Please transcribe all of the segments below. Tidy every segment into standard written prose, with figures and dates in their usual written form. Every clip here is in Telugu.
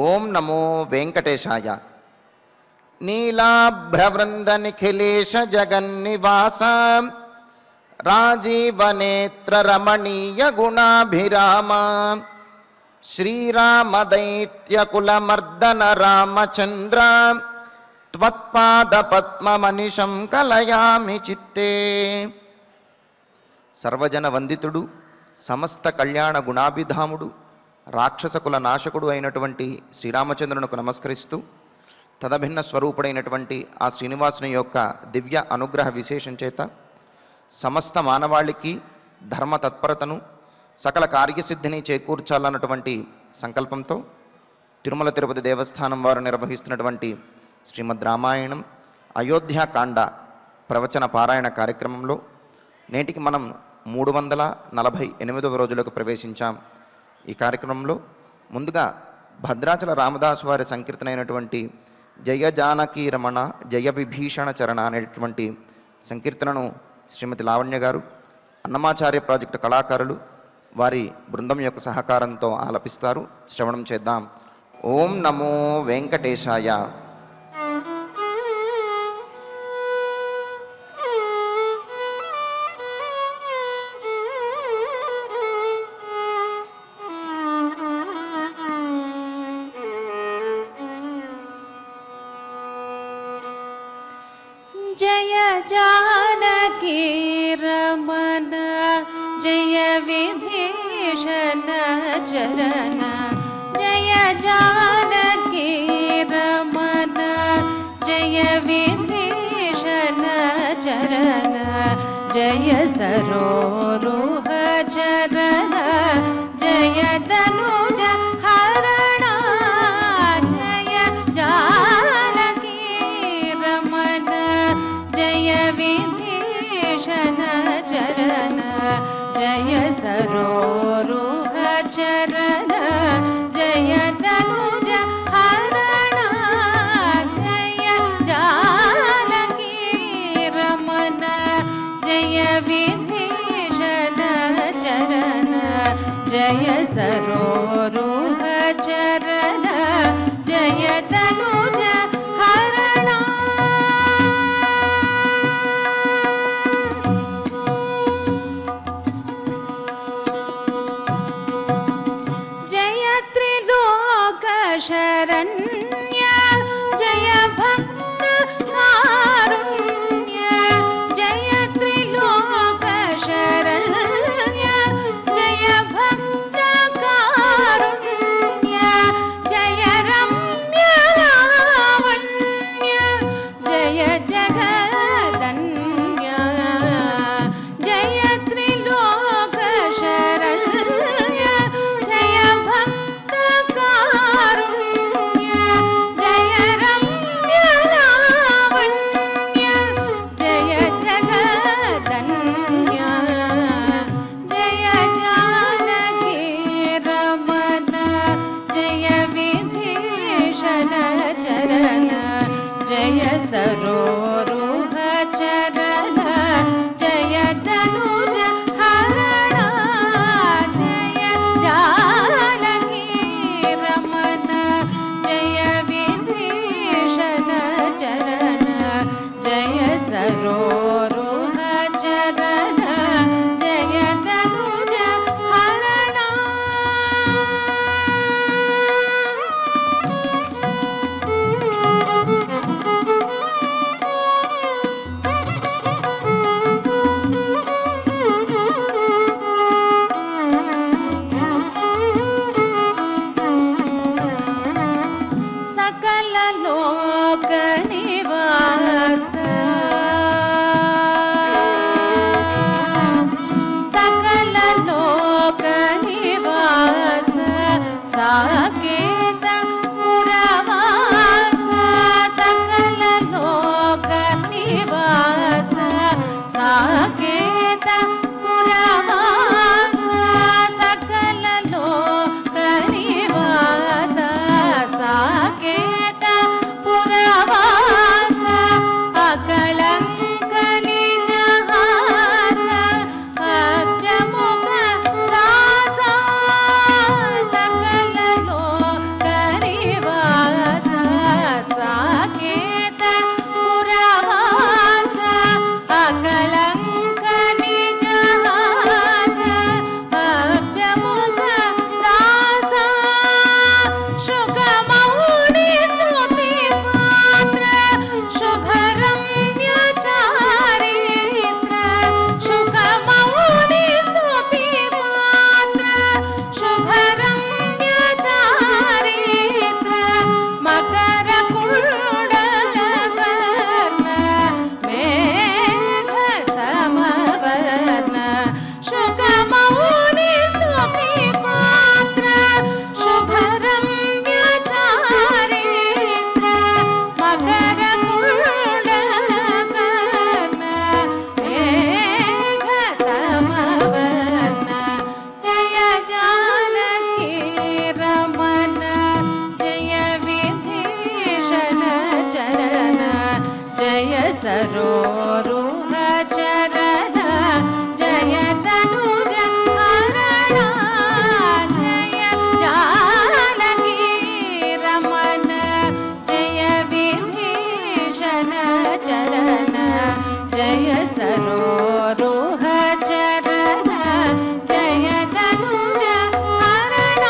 ఓం నమో వెంకటేశాయ. నీలాభ్రవృంద నిఖిలేశ జగన్నివాస రాజీవనేత్ర రమణీయ గుణాభిరామ శ్రీరామదైత్యకులమర్దన రామచంద్ర త్వత్పాదపద్మమనిశం కలయామి చిత్తే. సర్వజన వందితుడు, సమస్త కళ్యాణ గుణాభిధాముడు, రాక్షసకుల నాశకుడు అయినటువంటి శ్రీరామచంద్రునకు నమస్కరిస్తూ తదభిన్న స్వరూపుడైనటువంటి ఆ శ్రీనివాసుని యొక్క దివ్య అనుగ్రహ విశేషం చేత సమస్త మానవాళికి ధర్మ తత్పరతను సకల కార్యసిద్ధిని చేకూర్చాలన్నటువంటి సంకల్పంతో తిరుమల తిరుపతి దేవస్థానం వారు నిర్వహిస్తున్నటువంటి శ్రీమద్ రామాయణం అయోధ్యాకాండ ప్రవచన పారాయణ కార్యక్రమంలో నేటికి మనం 348వ రోజులకు ప్రవేశించాం. ఈ కార్యక్రమంలో ముందుగా భద్రాచల రామదాసు వారి సంకీర్తన అయినటువంటి జయ జానకీ రమణ జయ విభీషణ చరణ అనేటువంటి సంకీర్తనను శ్రీమతి లావణ్య గారు, అన్నమాచార్య ప్రాజెక్టు కళాకారులు వారి బృందం యొక్క సహకారంతో ఆలపిస్తారు. శ్రవణం చేద్దాం. ఓం నమో వెంకటేశాయ. जय जानकी रमण जय विभीषण चरण जय जानकी रमण जय विभीषण चरण जय सरोरुह चरण जय तनुज हरण जय जानकी रमण जय विभीषण चरण जय सरोरुह चरण जय तनुज हरण जय जानकी रमण जय विभीषण चरण जय सरोरुह चरण जय तनुज हरण. शरण्य जय भक्त कारुण्य जय त्रिलोक शरण्य जय भक्त कारुण्य जय रम्य लावण्य जय जगदन्य जय त्रिलोक शरण्य जय भक्त कारुण्य जय रम्य लावण्य जय जगदन्य जय जानकी रमण जय विभीषण चरण जय सरोरुह चरण जय तनुज हरण जय जानकी रमण जय विभीषण चरण जय सरोरुह चरण जय तनुज हरण. सकल लोक निवास सकल लोक निवास साकेत पुरवास सकल लोक निवास साकेत पुरवास सकल लोक निवास साकेत पुरवास अकलंक निजहास अब्जमुख दास सकल लोक सरोरुह चरण जय तनुज हरण जय जानकी रमन जय विभीषण चरण जय सरोरुह चरण जय तनुज हरण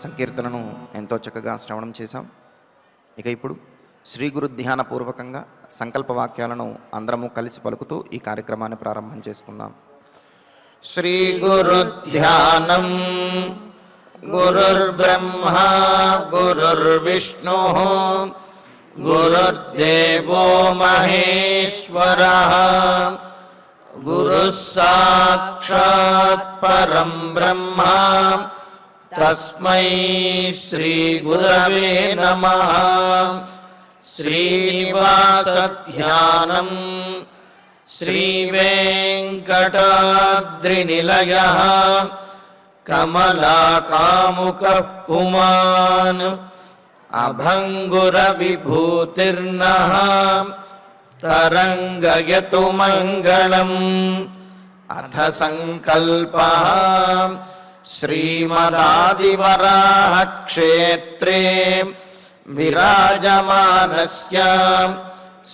సంకీర్తనను ఎంతో చక్కగా శ్రవణం చేశాం. ఇక ఇప్పుడు శ్రీ గురు ధ్యానపూర్వకంగా సంకల్ప వాక్యాలను అందరము కలిసి పలుకుతూ ఈ కార్యక్రమాన్ని ప్రారంభం చేసుకుందాం. శ్రీ గురు ధ్యానం గురుర్బ్రహ్మా గురుర్విష్ణుః గురుర్దేవో మహేశ్వరః గురుః సాక్షాత్ పరం బ్రహ్మ తస్మై శ్రీ గురవే నమః. శ్రీనివాస ధ్యానం శ్రీ వెంకటాద్రినిలయః కమలాకాముకః పుమాన్ అభంగుర విభూతిర్నః తరంగయతు మంగళం. అథ సంకల్పః శ్రీమదాదివరాహ క్షేత్రే విరాజమానస్య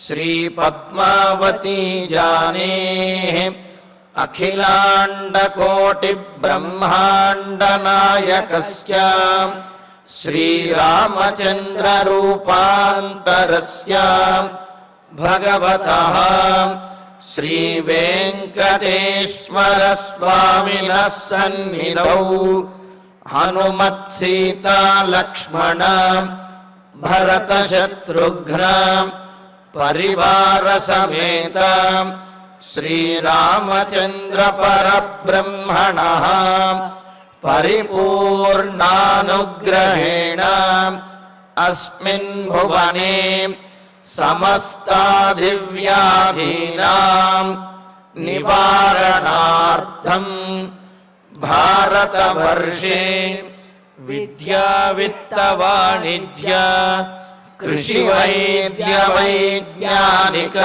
శ్రీ పద్మావతీ జానేః అఖిలాండకోటి బ్రహ్మాండ నాయకస్య శ్రీరామచంద్ర రూపాంతరస్య భగవతః శ్రీ వెంకటేశ్వర స్వామినః సన్నిధౌ హనుమత్ సీతా లక్ష్మణ భరత శత్రుఘ్న परिवार समेत श्रीरामचंद्र परब्रह्मणः परिपूर्णानुग्रहेण अस्मिन् भुवने समस्तादिव्याधीनां निवारणार्थं भारतवर्षे विद्या वित्त वाणिज्य कृषि वैद्य वैज्ञानिक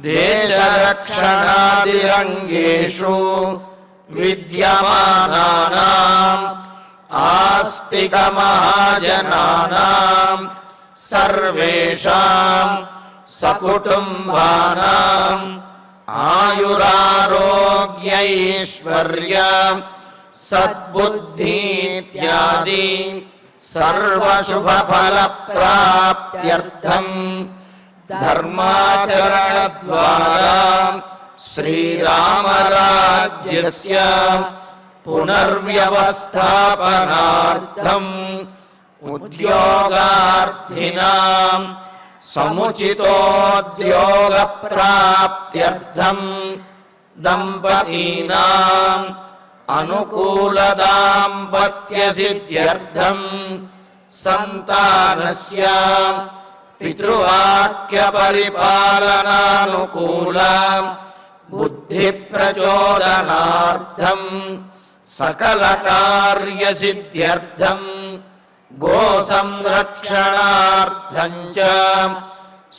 देशरक्षणादिरङ्गेषु विद्यमानानाम् आस्तिक महाजनानां सर्वेषां सकुटुम्बानाम् आयुरारोग्यैश्वर्य सद्बुद्धीत्यादि सर्वशुभफलप्राप्त्यर्थं धर्माचरणद्वारा श्रीरामराज्यस्य पुनर्व्यवस्थापनार्थम् उद्योगार्थिनां समुचितोद्योगप्राप्त्यर्थं दम्पतीनाम् अनुकूलदाम्पत्यसिद्ध्यर्थं सन्तानस्य पितृवाक्यपरिपालनानुकूल बुद्धिप्रचोदनार्थं सकलकार्यसिद्ध्यर्थं गोसंरक्षणार्थं च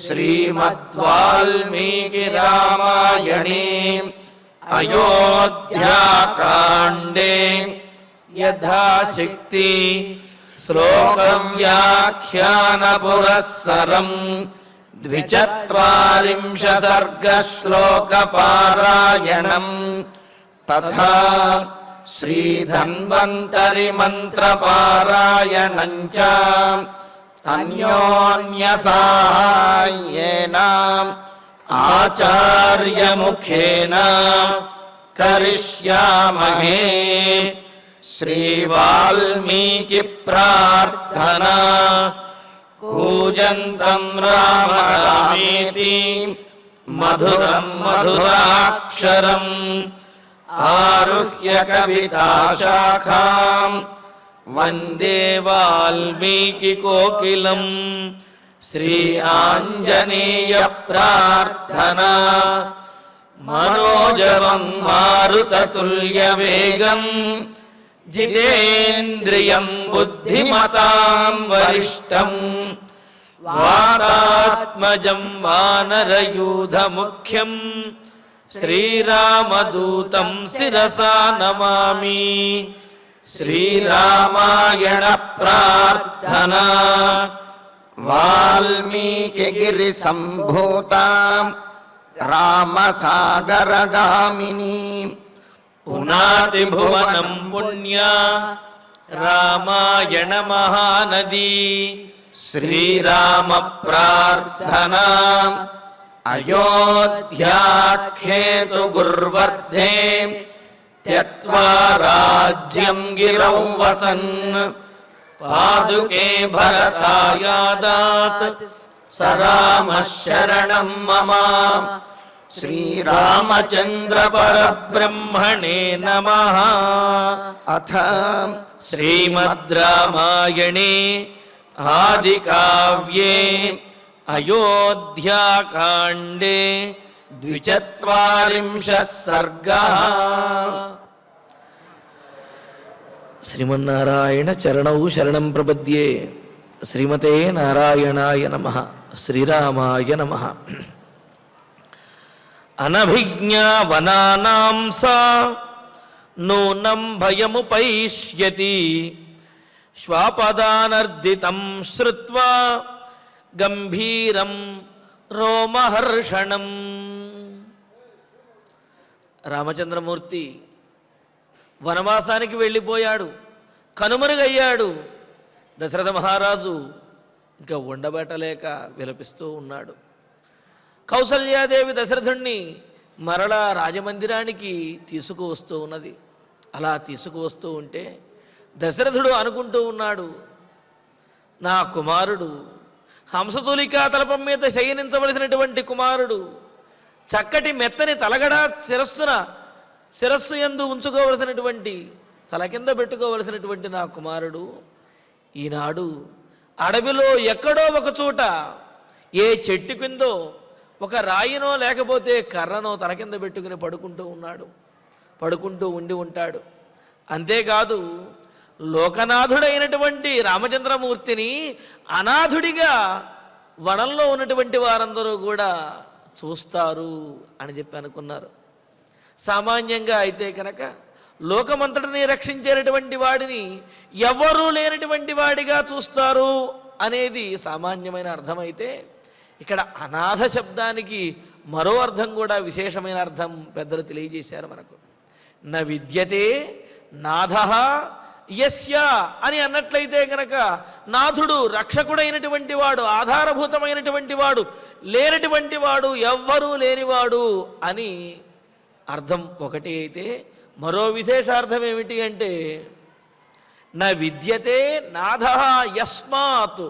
श्रीमद्वाल्मीकिरामायणे अयोध्याकाण्डे यथाशक्ति श्लोकं व्याख्यानपुरस्सरं 240 सर्गश्लोकपारायणं तथा श्रीधन्वन्तरि मन्त्रपारायणं च अन्योन्यसाहाय्येन आचार्यमुखेन करिष्यामहे। श्रीवाल्मीकि प्रार्थना कूजन्तं राम रामेति मधुरं मधुराक्षरम् आरुह्य कविताशाखां वन्दे वाल्मीकि कोकिलं श्री आञ्जनेय प्रार्थना मनोजवं मारुततुल्यवेगं जितेन्द्रियं बुद्धिमतां वरिष्ठं वातात्मजं वानरयूथमुख्यं श्रीरामदूतं शिरसा नमामि। श्रीरामायण प्रार्थना वाल्मीकि संभूतां रामसागरगामिनी पुनाति भुवनं पुण्या रामायण महानदी। श्रीराम प्रार्थना अयोध्याख्येतु गुर्वर्धे त्यक्त्वा राज्यं गिरौ वसन् पादुके भरतायादात् स रामः शरणं मम। श्रीरामचन्द्र परब्रह्मणे नमः। अथ श्रीमद् रामायणे आदिकाव्ये अयोध्याकाण्डे 240 सर्गः। श्रीमन्नारायण चरणौ शरणं प्रपद्ये। श्रीमते नारायणाय नमः। श्रीरामाय नमः। अनभिज्ञा वनानां सा नूनं भयमुपैष्यति श्वापदानर्दितं श्रुत्वा गंभीरं रोमहर्षणं। రామచంద్రమూర్తి వనవాసానికి వెళ్ళిపోయాడు, కనుమరుగయ్యాడు. దశరథ మహారాజు ఇంకా ఉండబెట్టలేక విలపిస్తూ ఉన్నాడు. కౌసల్యాదేవి దశరథుణ్ణి మరలా రాజమందిరానికి తీసుకువస్తూ ఉన్నది. అలా తీసుకువస్తూ ఉంటే దశరథుడు అనుకుంటూ ఉన్నాడు, నా కుమారుడు హంసతూలికా తలపం మీద శయనించవలసినటువంటి కుమారుడు, చక్కటి మెత్తని తలగడ శిరస్సు యందు ఉంచుకోవలసినటువంటి, తల కింద పెట్టుకోవలసినటువంటి నా కుమారుడు ఈనాడు అడవిలో ఎక్కడో ఒక చోట ఏ చెట్టు కిందో ఒక రాయినో లేకపోతే కర్రనో తల కింద పెట్టుకుని పడుకుంటూ ఉండి ఉంటాడు. అంతేకాదు లోకనాథుడైనటువంటి రామచంద్రమూర్తిని అనాథుడిగా వనంలో ఉన్నటువంటి వారందరూ కూడా చూస్తారు అని చెప్పి అనుకున్నారు. సామాన్యంగా అయితే కనుక లోకమంతటిని రక్షించేటటువంటి వాడిని ఎవరూ లేనటువంటి వాడిగా చూస్తారు అనేది సామాన్యమైన అర్థమైతే, ఇక్కడ అనాథ శబ్దానికి మరో అర్థం కూడా విశేషమైన అర్థం పెద్దలు తెలియజేశారు మనకు. న విద్యతే నాథః యస్య అని అన్నట్లయితే కనుక నాథుడు రక్షకుడైనటువంటి వాడు, ఆధారభూతమైనటువంటి వాడు, లేనటువంటి వాడు, ఎవ్వరూ లేనివాడు అని అర్థం ఒకటి అయితే, మరో విశేషార్థం ఏమిటి అంటే న విద్యతే నాథః యస్మాత్,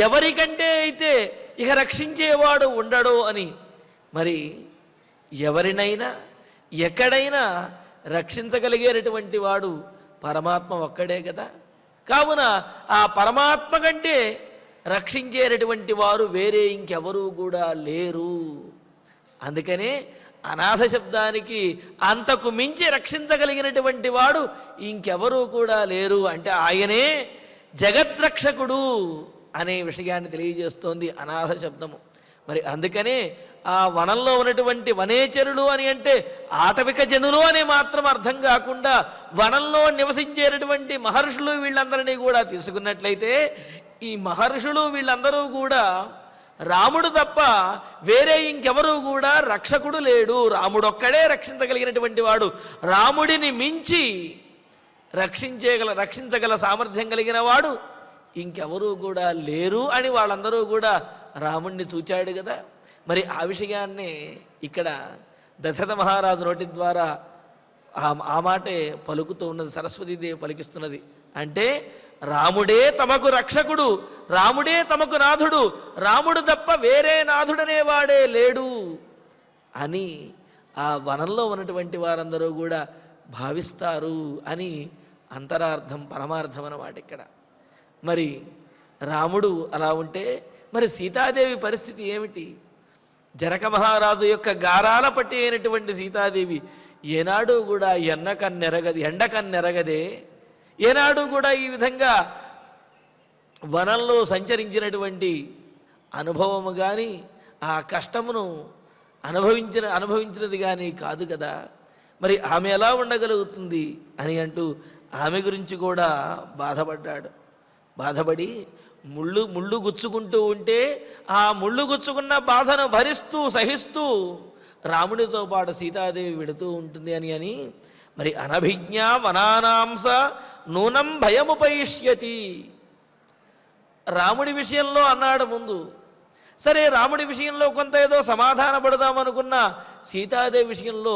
ఎవరికంటే అయితే ఇక రక్షించేవాడు ఉండడు అని. మరి ఎవరినైనా ఎక్కడైనా రక్షించగలిగేటటువంటి వాడు పరమాత్మ ఒక్కడే కదా. కావున ఆ పరమాత్మ కంటే రక్షించేటటువంటి వారు వేరే ఇంకెవరూ కూడా లేరు. అందుకనే అనాథ శబ్దానికి అంతకు మించి రక్షించగలిగినటువంటి వాడు ఇంకెవరూ కూడా లేరు అంటే ఆయనే జగద్రక్షకుడు అనే విషయాన్ని తెలియజేస్తోంది అనాథ శబ్దము. మరి అందుకనే ఆ వనంలో ఉన్నటువంటి వనేచరులు అని అంటే ఆటవిక జనులు అని మాత్రం అర్థం కాకుండా వనంలో నివసించేటటువంటి మహర్షులు వీళ్ళందరినీ కూడా తీసుకున్నట్లయితే ఈ మహర్షులు వీళ్ళందరూ కూడా రాముడు తప్ప వేరే ఇంకెవరూ కూడా రక్షకుడు లేడు, రాముడొక్కడే రక్షించగలిగినటువంటి వాడు, రాముడిని మించి రక్షించగల సామర్థ్యం కలిగిన వాడు ఇంకెవరూ కూడా లేరు అని వాళ్ళందరూ కూడా రాముణ్ణి చూచాడు కదా. మరి ఆ విషయాన్నే ఇక్కడ దశరథ మహారాజు నోటి ద్వారా ఆ మాటే పలుకుతూ ఉన్నది, సరస్వతీదేవి పలికిస్తున్నది. అంటే రాముడే తమకు రక్షకుడు, రాముడే తమకు నాథుడు, రాముడు తప్ప వేరే నాథుడనేవాడే లేడు అని ఆ వనంలో ఉన్నటువంటి వారందరూ కూడా భావిస్తారు అని అంతరార్థం, పరమార్థం అన్నమాట ఇక్కడ. మరి రాముడు అలా ఉంటే మరి సీతాదేవి పరిస్థితి ఏమిటి? జనక మహారాజు యొక్క గారాల పట్టి అయినటువంటి సీతాదేవి ఏనాడు కూడా ఎండకన్నెరగదే, ఏనాడు కూడా ఈ విధంగా వనంలో సంచరించినటువంటి అనుభవము కానీ ఆ కష్టమును అనుభవించినది కానీ కాదు కదా. మరి ఆమె ఎలా ఉండగలుగుతుంది అని అంటూ ఆమె గురించి కూడా బాధపడి ముళ్ళు గుచ్చుకుంటూ ఉంటే ఆ ముళ్ళు గుచ్చుకున్న బాధను భరిస్తూ సహిస్తూ రాముడితో పాటు సీతాదేవి వెళుతూ ఉంటుంది అని మరి అనభిజ్ఞా వనానాంస నూనం భయముపయిష్యతి. రాముడి విషయంలో అన్నాడు ముందు. సరే, రాముడి విషయంలో కొంత ఏదో సమాధానపడదామనుకున్న సీతాదేవి విషయంలో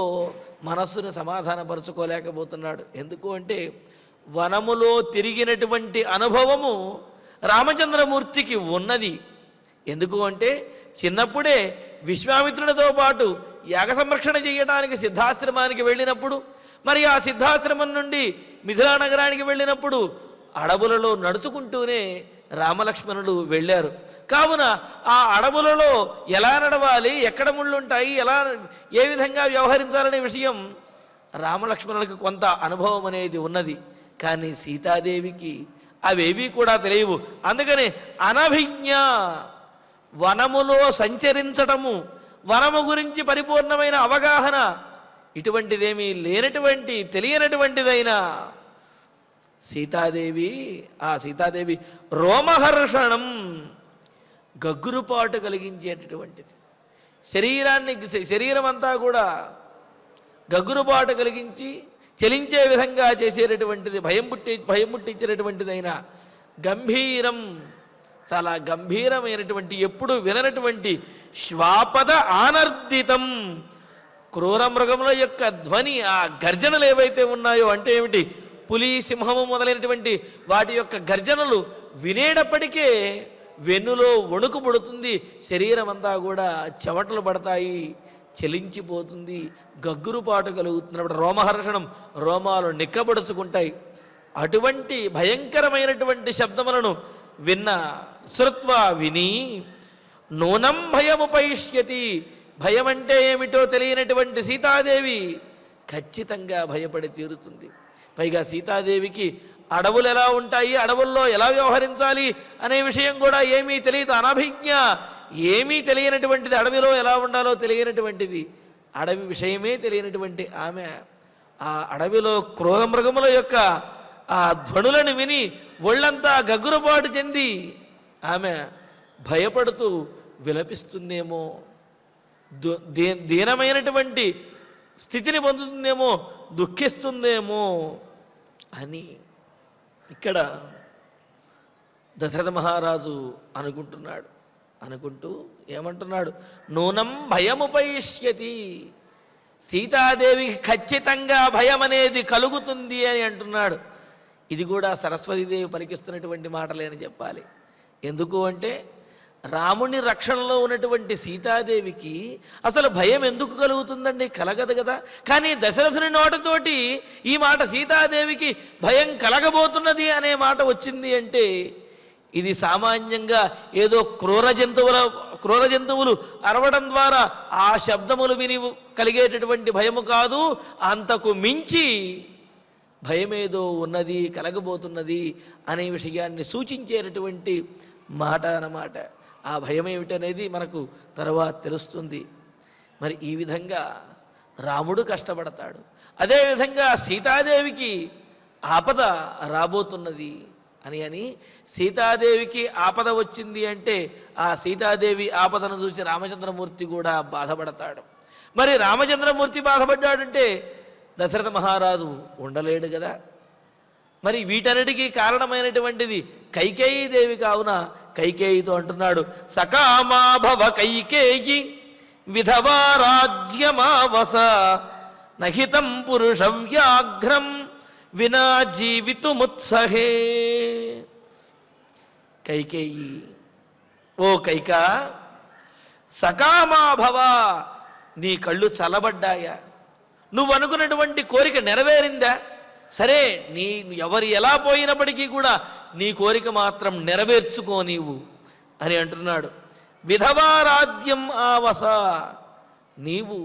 మనస్సును సమాధానపరచుకోలేకపోతున్నాడు. ఎందుకు అంటే వనములో తిరిగినటువంటి అనుభవము రామచంద్రమూర్తికి ఉన్నది. ఎందుకు అంటే చిన్నప్పుడే విశ్వామిత్రుడితో పాటు యాగ సంరక్షణ చేయడానికి సిద్ధాశ్రమానికి వెళ్ళినప్పుడు, మరి ఆ సిద్ధాశ్రమం నుండి మిథిలా నగరానికి వెళ్ళినప్పుడు అడవులలో నడుచుకుంటూనే రామలక్ష్మణులు వెళ్ళారు. కావున ఆ అడవులలో ఎలా నడవాలి, ఎక్కడ ముళ్ళుంటాయి, ఏ విధంగా వ్యవహరించాలనే విషయం రామలక్ష్మణులకు కొంత అనుభవం అనేది ఉన్నది. కానీ సీతాదేవికి అవేవి కూడా తెలియవు. అందుకని అనభిజ్ఞ, వనములో సంచరించటము, వనము గురించి పరిపూర్ణమైన అవగాహన ఇటువంటిదేమీ లేనటువంటి తెలియనటువంటిదైనా సీతాదేవి రోమహర్షణం, గగ్గురుపాటు కలిగించేటటువంటిది, శరీరం అంతా కూడా గగ్గురుపాటు కలిగించి చలించే విధంగా చేసేటటువంటిది, భయం పుట్టించేటటువంటిదైన గంభీరం, చాలా గంభీరమైనటువంటి, ఎప్పుడు విననటువంటి శ్వాపద ఆనర్దితం, క్రూర మృగముల యొక్క ధ్వని, ఆ గర్జనలు ఏవైతే ఉన్నాయో, అంటే ఏమిటి, పులి సింహము మొదలైనటువంటి వాటి యొక్క గర్జనలు వినేటప్పటికే వెన్నులో వణుకు పడుతుంది, శరీరం అంతా కూడా చెమటలు పడతాయి, చలించిపోతుంది, గగ్గురుపాటు కలుగుతున్నప్పుడు రోమహర్షణం, రోమాలు నిక్కబడుచుకుంటాయి. అటువంటి భయంకరమైనటువంటి శబ్దములను విన్న శ్రుత్వా విని నూనం భయముపైష్యతి, భయం అంటే ఏమిటో తెలియనటువంటి సీతాదేవి ఖచ్చితంగా భయపడి తీరుతుంది. పైగా సీతాదేవికి అడవులు ఎలా ఉంటాయి, అడవుల్లో ఎలా వ్యవహరించాలి అనే విషయం కూడా ఏమీ తెలియదు, అనభిజ్ఞ, ఏమీ తెలియనటువంటిది, అడవిలో ఎలా ఉండాలో తెలియనటువంటిది, అడవి విషయమే తెలియనటువంటి ఆమె ఆ అడవిలో క్రూర మృగముల యొక్క ఆ ధ్వనులను విని ఒళ్ళంతా గగ్గురపాటు చెంది ఆమె భయపడుతూ విలపిస్తుందేమో, దీనమైనటువంటి స్థితిని పొందుతుందేమో, దుఃఖిస్తుందేమో అని ఇక్కడ దశరథ మహారాజు అనుకుంటున్నాడు. అనుకుంటూ ఏమంటున్నాడు, నూనం భయముపైష్యతి, సీతాదేవికి ఖచ్చితంగా భయం అనేది కలుగుతుంది అని అంటున్నాడు. ఇది కూడా సరస్వతీదేవి పలికిస్తున్నటువంటి మాటలే అని చెప్పాలి. ఎందుకు అంటే రాముని రక్షణలో ఉన్నటువంటి సీతాదేవికి అసలు భయం ఎందుకు కలుగుతుందండి? కలగదు కదా. కానీ దశరథుని నోటితోటి ఈ మాట సీతాదేవికి భయం కలగబోతున్నది అనే మాట వచ్చింది అంటే ఇది సామాన్యంగా ఏదో క్రూర జంతువులు అరవడం ద్వారా ఆ శబ్దములు విని కలిగేటటువంటి భయము కాదు, అంతకు మించి భయమేదో ఉన్నది, కలగబోతున్నది అనే విషయాన్ని సూచించేటటువంటి మాట అన్నమాట. ఆ భయం ఏమిటనేది మనకు తర్వాత తెలుస్తుంది. మరి ఈ విధంగా రాముడు కష్టపడతాడు, అదేవిధంగా సీతాదేవికి ఆపద రాబోతున్నది అని సీతాదేవికి ఆపద వచ్చింది అంటే ఆ సీతాదేవి ఆపదను చూసి రామచంద్రమూర్తి కూడా బాధపడతాడు. మరి రామచంద్రమూర్తి బాధపడ్డాడంటే దశరథ మహారాజు ఉండలేడు కదా. మరి వీటన్నిటికీ కారణమైనటువంటిది కైకేయీదేవి కావున కైకేయితో అంటున్నాడు, సకామాభవ కైకేయి విధవా రాజ్యమావస నహితం పురుష వ్యాఘ్రం వినా జీవితుముత్సహే. కైకేయి, ఓ కైకా, సకామాభవ, నీ కళ్ళు చల్లబడ్డాయా? నువ్వు అనుకున్నటువంటి కోరిక నెరవేరిందా? సరే, నీ ఎవరు ఎలా పోయినప్పటికీ కూడా నీ కోరిక మాత్రం నెరవేర్చుకో నీవు అని అంటున్నాడు. విధవా రాజ్యం ఆవస, నీవు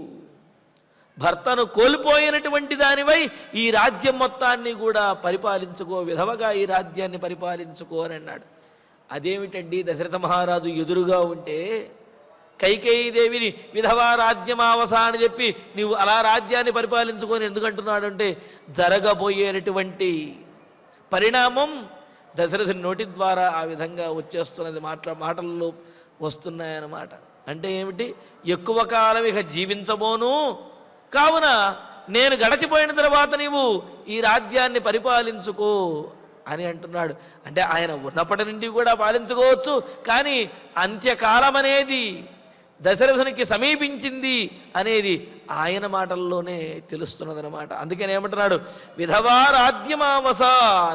భర్తను కోల్పోయినటువంటి దానివై ఈ రాజ్యం మొత్తాన్ని కూడా పరిపాలించుకో, విధవగా ఈ రాజ్యాన్ని పరిపాలించుకో అని అన్నాడు. అదేమిటండి, దశరథ మహారాజు ఎదురుగా ఉంటే కైకేయీదేవిని విధవా రాజ్యమావస అని చెప్పి నీవు అలా రాజ్యాన్ని పరిపాలించుకొని ఎందుకంటున్నాడు అంటే జరగబోయేటటువంటి పరిణామం దశరథుని నోటి ద్వారా ఆ విధంగా వచ్చేస్తున్నది, మాటల్లో వస్తున్నాయన్నమాట. అంటే ఏమిటి, ఎక్కువ కాలం ఇక జీవించబోను, కావున నేను గడచిపోయిన తర్వాత నీవు ఈ రాజ్యాన్ని పరిపాలించుకో అని అంటున్నాడు. అంటే ఆయన ఉన్నప్పటి నుండి కూడా పాలించుకోవచ్చు, కానీ అంత్యకాలం అనేది దశరథునికి సమీపించింది అనేది ఆయన మాటల్లోనే తెలుస్తున్నదనమాట. అందుకని ఏమంటున్నాడు, విధవా రాజ్యమావస,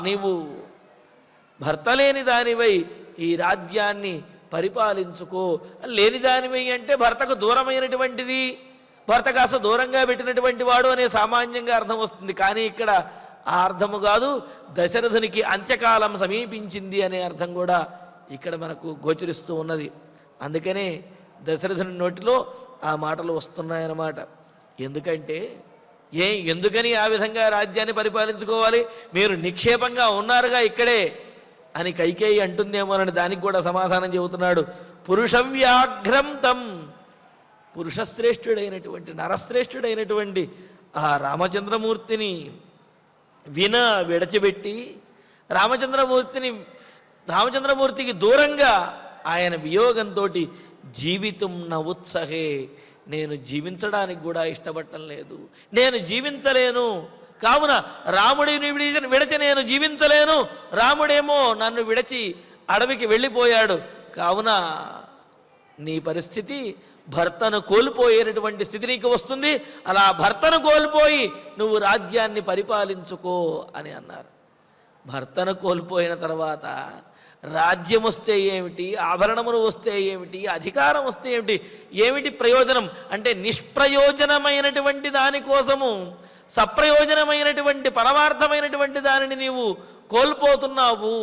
నీవు భర్త లేని దానివై ఈ రాజ్యాన్ని పరిపాలించుకో. లేని దానివై అంటే భర్తకు దూరమైనటువంటిది, భర్త కాస్త దూరంగా పెట్టినటువంటి వాడు అనే సామాన్యంగా అర్థం వస్తుంది. కానీ ఇక్కడ ఆ అర్థము కాదు, దశరథునికి అంత్యకాలం సమీపించింది అనే అర్థం కూడా ఇక్కడ మనకు గోచరిస్తూ ఉన్నది. అందుకనే దశరథుని నోటిలో ఆ మాటలు వస్తున్నాయన్నమాట. ఎందుకంటే ఎందుకని ఆ విధంగా రాజ్యాన్ని పరిపాలించుకోవాలి, మీరు నిక్షేపంగా ఉన్నారుగా ఇక్కడే అని కైకేయి అంటుందేమోనని దానికి కూడా సమాధానం చెబుతున్నాడు. పురుషవ్యాఘ్రం తం, పురుషశ్రేష్ఠుడైనటువంటి నరశ్రేష్ఠుడైనటువంటి ఆ రామచంద్రమూర్తిని విడచిపెట్టి రామచంద్రమూర్తికి దూరంగా ఆయన వియోగంతో జీవితం న ఉత్సహే, నేను జీవించడానికి కూడా ఇష్టపడటం లేదు, నేను జీవించలేను, కావున రాముడిని విడిచి నేను జీవించలేను, రాముడేమో నన్ను విడిచి అడవికి వెళ్ళిపోయాడు, కావున నీ పరిస్థితి భర్తను కోల్పోయేటటువంటి స్థితి నీకు వస్తుంది, అలా భర్తను కోల్పోయి నువ్వు రాజ్యాన్ని పరిపాలించుకో అని అన్నారు. భర్తను కోల్పోయిన తర్వాత రాజ్యం వస్తే ఏమిటి, ఆభరణములు వస్తే ఏమిటి, అధికారం వస్తే ఏమిటి, ఏమిటి ప్రయోజనం అంటే నిష్ప్రయోజనమైనటువంటి దానికోసము సప్రయోజనమైనటువంటి పరమార్థమైనటువంటి దానిని నీవు కోల్పోతున్నావు.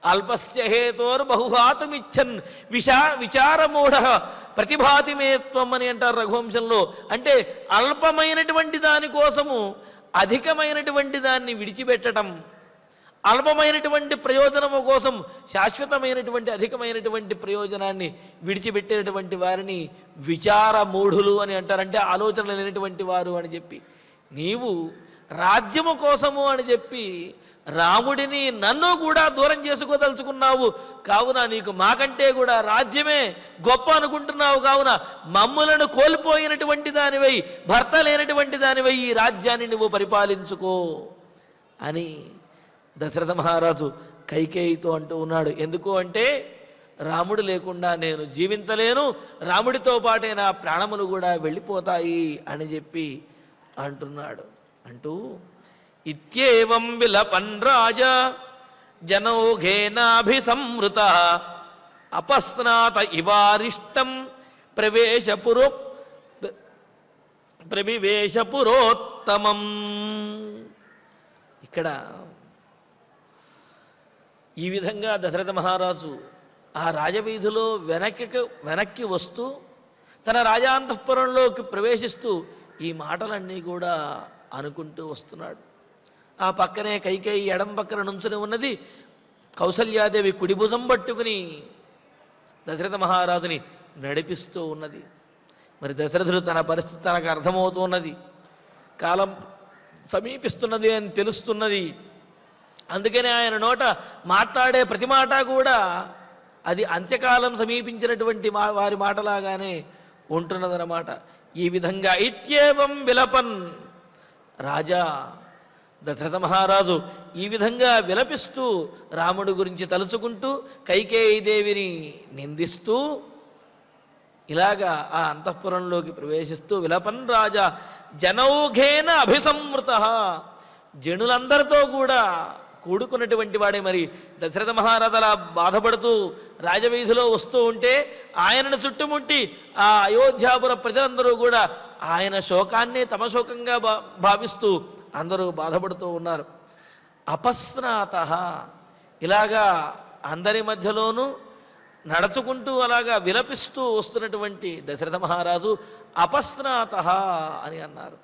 అల్పస్య హేతోర్ బహుహాతుమిచ్చన్ విచారమూఢ ప్రతిభాతి మేత్వం అని అంటారు రఘువంశంలో. అంటే అల్పమైనటువంటి దానికోసము అధికమైనటువంటి దాన్ని విడిచిపెట్టడం, అల్పమైనటువంటి ప్రయోజనము కోసం శాశ్వతమైనటువంటి అధికమైనటువంటి ప్రయోజనాన్ని విడిచిపెట్టేటువంటి వారిని విచారమూఢులు అని అంటారు. అంటే ఆలోచనలు లేనటువంటి వారు అని చెప్పి, నీవు రాజ్యము కోసము అని చెప్పి రాముడిని నన్ను కూడా దూరం చేసుకోదలుచుకున్నావు. కావున నీకు మాకంటే కూడా రాజ్యమే గొప్ప అనుకుంటున్నావు. కావున మమ్ములను కోల్పోయినటువంటి దానివై, భర్త లేనటువంటి దానివై ఈ రాజ్యాన్ని నువ్వు పరిపాలించుకో అని దశరథ మహారాజు కైకేయితో అంటూ ఉన్నాడు. ఎందుకు అంటే రాముడు లేకుండా నేను జీవించలేను, రాముడితో పాటే నా ప్రాణములు కూడా వెళ్ళిపోతాయి అని చెప్పి అంటున్నాడు. అంటూ ఇత్యేవం విలపన్ రాజా జనౌఘేనాభిసంవృత అపస్నాత ఇవారిష్టం ప్రవివేశపురోత్తమం. ఇక్కడ ఈ విధంగా దశరథ మహారాజు ఆ రాజవీధిలో వెనక్కి వస్తూ తన రాజాంతఃపురంలోకి ప్రవేశిస్తూ ఈ మాటలన్నీ కూడా అనుకుంటూ వస్తున్నాడు. ఆ పక్కనే కైకేయి ఎడం పక్కన నుంచుని ఉన్నది. కౌసల్యాదేవి కుడి భుజం పట్టుకుని దశరథ మహారాజుని నడిపిస్తూ ఉన్నది. మరి దశరథుడు తన పరిస్థితి తనకు అర్థమవుతూ ఉన్నది. కాలం సమీపిస్తున్నది అని తెలుస్తున్నది. అందుకనే ఆయన నోట మాట్లాడే ప్రతి మాట కూడా అది అంత్యకాలం సమీపించినటువంటి వారి మాటలాగానే ఉంటున్నదన్నమాట. ఈ విధంగా ఇత్యేవం విలపన్ రాజా దశరథ మహారాజు ఈ విధంగా విలపిస్తూ రాముడు గురించి తలుచుకుంటూ కైకేయీదేవిని నిందిస్తూ ఇలాగా ఆ అంతఃపురంలోకి ప్రవేశిస్తూ విలపన్ రాజా జనౌఘేన అభిసంవృత, జనులందరితో కూడా కూడుకున్నటువంటి వాడే. మరి దశరథ మహారాజు అలా బాధపడుతూ రాజవీధిలో వస్తూ ఉంటే ఆయనను చుట్టుముట్టి ఆ అయోధ్యాపుర ప్రజలందరూ కూడా ఆయన శోకాన్నే తమ శోకంగా భావిస్తూ అందరూ బాధపడుతూ ఉన్నారు. అపస్నాత, ఇలాగా అందరి మధ్యలోనూ నడుచుకుంటూ అలాగా విలపిస్తూ వస్తున్నటువంటి దశరథ మహారాజు అపస్నాత అని అన్నారు.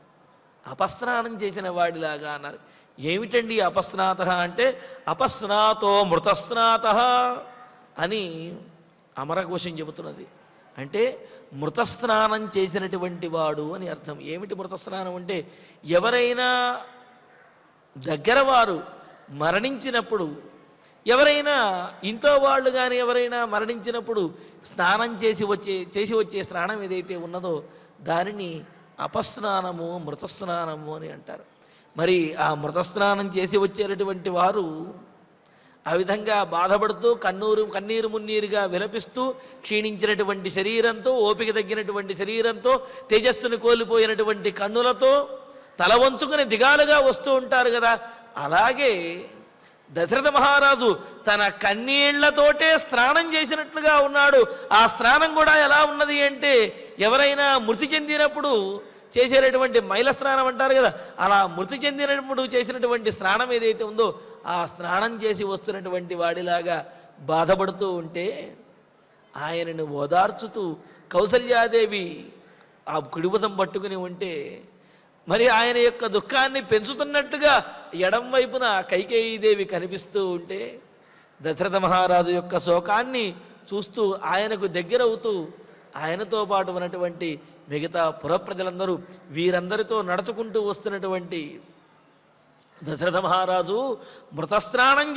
అపస్నానం చేసిన వాడిలాగా అన్నారు. ఏమిటండి అపస్నాత అంటే అపస్నాతో మృతస్నాత అని అమరకోశం చెబుతున్నది. అంటే మృతస్నానం చేసినటువంటి వాడు అని అర్థం. ఏమిటి మృతస్నానం అంటే ఎవరైనా దగ్గర వారు మరణించినప్పుడు, ఎవరైనా ఇంట్లో వాళ్ళు కానీ ఎవరైనా మరణించినప్పుడు స్నానం చేసి వచ్చే స్నానం ఏదైతే ఉన్నదో దానిని అపస్నానము మృతస్నానము అని అంటారు. మరి ఆ మృతస్నానం చేసి వచ్చేటటువంటి వారు ఆ విధంగా బాధపడుతూ కన్నీరు మున్నీరుగా విలపిస్తూ క్షీణించినటువంటి శరీరంతో, ఓపిక తగ్గినటువంటి శరీరంతో, తేజస్సును కోల్పోయినటువంటి కన్నులతో తల వంచుకుని దిగాలుగా వస్తూ ఉంటారు కదా. అలాగే దశరథ మహారాజు తన కన్నీళ్లతోటే స్నానం చేసినట్లుగా ఉన్నాడు. ఆ స్నానం కూడా ఎలా ఉన్నది అంటే ఎవరైనా మృతి చెందినప్పుడు చేసేటటువంటి మైల స్నానం అంటారు కదా, అలా మృతి చెందినప్పుడు చేసినటువంటి స్నానం ఏదైతే ఉందో ఆ స్నానం చేసి వస్తున్నటువంటి వాడిలాగా బాధపడుతూ ఉంటే ఆయనను ఓదార్చుతూ కౌసల్యాదేవి ఆ కుడిభుజం పట్టుకుని ఉంటే మరి ఆయన యొక్క దుఃఖాన్ని పెంచుతున్నట్టుగా ఎడం వైపున కైకేయీదేవి కనిపిస్తూ ఉంటే దశరథ మహారాజు యొక్క శోకాన్ని చూస్తూ ఆయనకు దగ్గరవుతూ ఆయనతో పాటు ఉన్నటువంటి మిగతా పురప్రజలందరూ వీరందరితో నడుచుకుంటూ వస్తున్నటువంటి దశరథ మహారాజు మృతస్నానం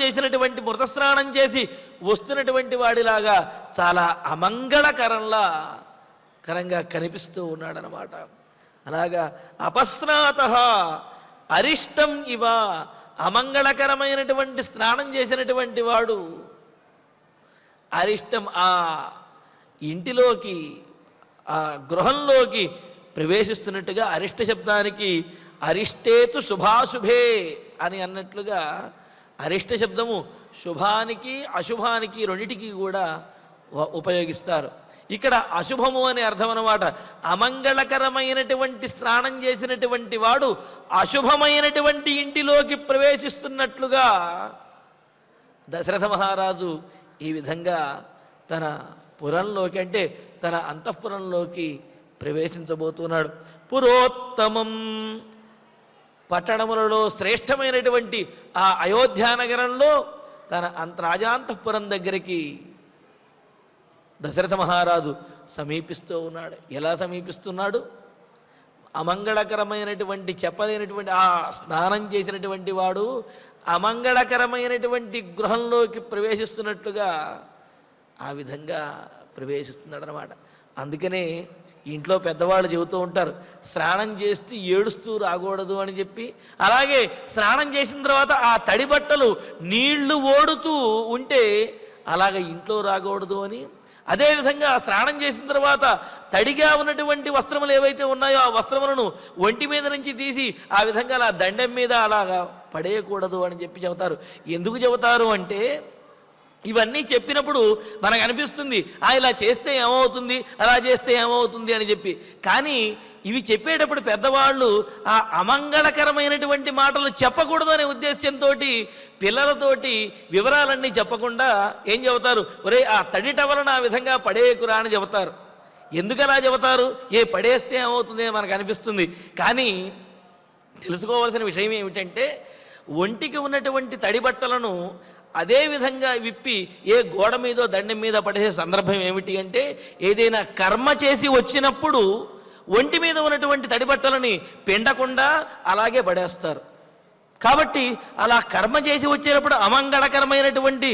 చేసి వస్తున్నటువంటి వాడిలాగా చాలా అమంగళకరంగా కనిపిస్తూ ఉన్నాడనమాట. అలాగా అపస్నాత అరిష్టం ఇవ, అమంగళకరమైనటువంటి స్నానం చేసినటువంటి వాడు అరిష్టం ఆ ఇంటిలోకి ఆ గృహంలోకి ప్రవేశిస్తున్నట్టుగా అరిష్ట శబ్దానికి అరిష్టేతు శుభాశుభే అని అన్నట్లుగా అరిష్ట శబ్దము శుభానికి అశుభానికి రెండిటికి కూడా ఉపయోగిస్తారు. ఇక్కడ అశుభము అనే అర్థం అన్నమాట. అమంగళకరమైనటువంటి స్నానం చేసినటువంటి వాడు అశుభమైనటువంటి ఇంటిలోకి ప్రవేశిస్తున్నట్లుగా దశరథ మహారాజు ఈ విధంగా తన పురంలోకి అంటే తన అంతఃపురంలోకి ప్రవేశించబోతున్నాడు. పురోత్తమం, పట్టణములలో శ్రేష్టమైనటువంటి ఆ అయోధ్యానగరంలో తన రాజాంతఃపురం దగ్గరికి దశరథ మహారాజు సమీపిస్తూ ఉన్నాడు. ఎలా సమీపిస్తున్నాడు? అమంగళకరమైనటువంటి చెప్పలేనటువంటి ఆ స్నానం చేసినటువంటి వాడు అమంగళకరమైనటువంటి గృహంలోకి ప్రవేశిస్తున్నట్లుగా ఆ విధంగా ప్రవేశిస్తున్నాడు అన్నమాట. అందుకనే ఇంట్లో పెద్దవాళ్ళు చెబుతూ ఉంటారు, స్నానం చేస్తూ ఏడుస్తూ రాకూడదు అని చెప్పి. అలాగే స్నానం చేసిన తర్వాత ఆ తడి బట్టలు నీళ్లు ఓడుతూ ఉంటే అలాగ ఇంట్లో రాకూడదు అని. అదేవిధంగా స్నానం చేసిన తర్వాత తడిగా ఉన్నటువంటి వస్త్రములు ఏవైతే ఉన్నాయో ఆ వస్త్రములను ఒంటి మీద నుంచి తీసి ఆ విధంగా అలా దండం మీద అలాగా పడేయకూడదు అని చెప్పి చెబుతారు. ఎందుకు చెబుతారు అంటే ఇవన్నీ చెప్పినప్పుడు మనకు అనిపిస్తుంది ఇలా చేస్తే ఏమవుతుంది, అలా చేస్తే ఏమవుతుంది అని చెప్పి. కానీ ఇవి చెప్పేటప్పుడు పెద్దవాళ్ళు ఆ అమంగళకరమైనటువంటి మాటలు చెప్పకూడదు అనే ఉద్దేశంతో పిల్లలతోటి వివరాలన్నీ చెప్పకుండా ఏం చెబుతారు, ఒరే ఆ తడి టవలను ఆ విధంగా పడేయకురా అని చెబుతారు. ఎందుకు అలా చెబుతారు? పడేస్తే ఏమవుతుంది మనకు అనిపిస్తుంది. కానీ తెలుసుకోవాల్సిన విషయం ఏమిటంటే ఒంటికి ఉన్నటువంటి తడి బట్టలను అదే విధంగా విప్పి ఏ గోడ మీదో దండం మీద పడేసే సందర్భం ఏమిటి అంటే ఏదైనా కర్మ చేసి వచ్చినప్పుడు ఒంటి మీద ఉన్నటువంటి తడిబట్టలని పిండకుండా అలాగే పడేస్తారు. కాబట్టి అలా కర్మ చేసి వచ్చేటప్పుడు అమంగళకరమైనటువంటి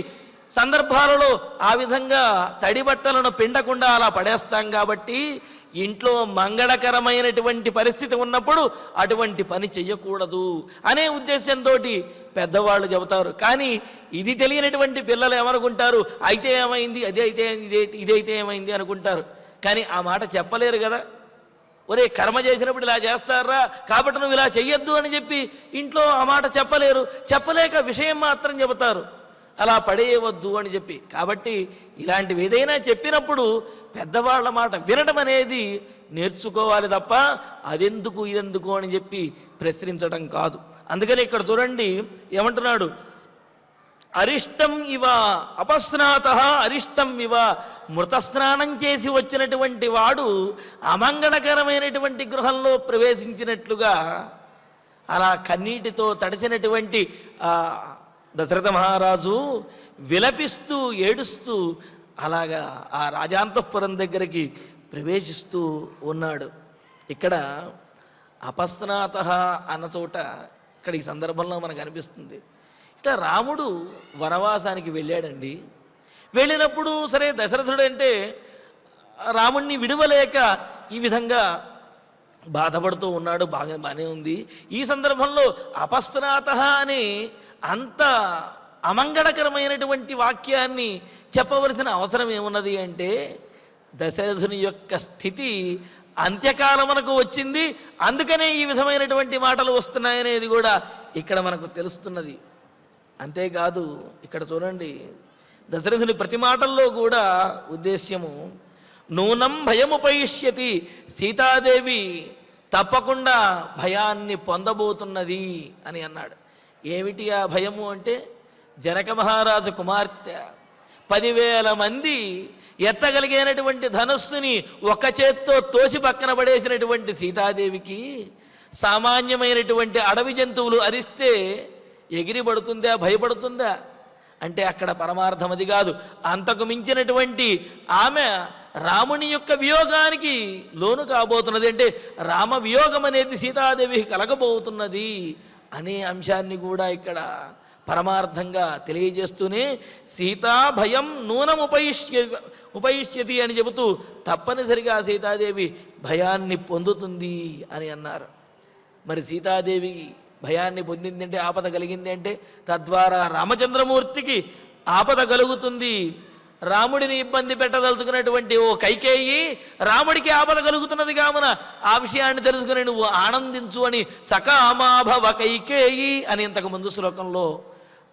సందర్భాలలో ఆ విధంగా తడిబట్టలను పిండకుండా అలా పడేస్తాం. కాబట్టి ఇంట్లో మంగళకరమైనటువంటి పరిస్థితి ఉన్నప్పుడు అటువంటి పని చెయ్యకూడదు అనే ఉద్దేశంతో పెద్దవాళ్ళు చెబుతారు. కానీ ఇది తెలియనటువంటి పిల్లలు ఏమనుకుంటారు, అయితే ఏమైంది, ఇదైతే ఏమైంది అనుకుంటారు. కానీ ఆ మాట చెప్పలేరు కదా. ఒరే కర్మ చేసినప్పుడు ఇలా చేస్తారా కాబట్టి నువ్వు ఇలా చెయ్యొద్దు అని చెప్పి ఇంట్లో ఆ మాట చెప్పలేరు. చెప్పలేక విషయం మాత్రం చెబుతారు, అలా పడేయవద్దు అని చెప్పి. కాబట్టి ఇలాంటివి ఏదైనా చెప్పినప్పుడు పెద్దవాళ్ళ మాట వినడం అనేది నేర్చుకోవాలి తప్ప అదెందుకు ఇదెందుకు అని చెప్పి ప్రశ్నించడం కాదు. అందుకని ఇక్కడ చూడండి ఏమంటున్నాడు, అరిష్టం ఇవ అపస్నాత అరిష్టం ఇవ, మృతస్నానం చేసి వచ్చినటువంటి వాడు అమంగళకరమైనటువంటి గృహంలో ప్రవేశించినట్లుగా అలా కన్నీటితో తడిసినటువంటి దశరథ మహారాజు విలపిస్తూ ఏడుస్తూ అలాగా ఆ రాజాంతఃపురం దగ్గరికి ప్రవేశిస్తూ ఉన్నాడు. ఇక్కడ అపస్నాత అన్న చోట ఇక్కడ ఈ సందర్భంలో మనకు అనిపిస్తుంది, ఇట్లా రాముడు వనవాసానికి వెళ్ళాడండి. వెళ్ళినప్పుడు సరే దశరథుడు అంటే రాముణ్ణి విడువలేక ఈ విధంగా బాధపడుతూ ఉన్నాడు, బాగానే ఉంది. ఈ సందర్భంలో అపస్నాత అని అంత అమంగళకరమైనటువంటి వాక్యాన్ని చెప్పవలసిన అవసరం ఏమున్నది అంటే దశరథుని యొక్క స్థితి అంత్యకాలమునకు వచ్చింది, అందుకనే ఈ విధమైనటువంటి మాటలు వస్తున్నాయనేది కూడా ఇక్కడ మనకు తెలుస్తున్నది. అంతేకాదు ఇక్కడ చూడండి దశరథుని ప్రతి మాటల్లో కూడా ఉద్దేశ్యము నూనం భయముపయిష్యతి, సీతాదేవి తప్పకుండా భయాన్ని పొందబోతున్నది అని అన్నాడు. ఏమిటి ఆ భయము అంటే జనక మహారాజు కుమార్తె 10,000 మంది ఎత్తగలిగినటువంటి ధనస్సుని ఒక చేత్తో తోసి పక్కన పడేసినటువంటి సీతాదేవికి సామాన్యమైనటువంటి అడవి జంతువులు అరిస్తే ఎగిరి పడుతుందా, భయపడుతుందా అంటే అక్కడ పరమార్థం అది కాదు. అంతకు మించినటువంటి ఆమె రాముని యొక్క వియోగానికి లోను కాబోతున్నది, అంటే రామ వియోగం అనేది సీతాదేవికి కలగబోతున్నది అనే అంశాన్ని కూడా ఇక్కడ పరమార్థంగా తెలియజేస్తూనే సీతా భయం నూనం ఉపయిష్యతి అని చెబుతూ తప్పనిసరిగా సీతాదేవి భయాన్ని పొందుతుంది అని అన్నారు. మరి సీతాదేవి భయాన్ని పొందింది అంటే ఆపద కలిగింది అంటే తద్వారా రామచంద్రమూర్తికి ఆపద కలుగుతుంది. రాముడిని ఇబ్బంది పెట్టదలుచుకున్నటువంటి ఓ కైకేయి రాముడికి ఆపద కలుగుతున్నది కావున ఆ విషయాన్ని తెలుసుకుని నువ్వు ఆనందించు అని సకామాభవ కైకేయి అని ఇంతకు ముందు శ్లోకంలో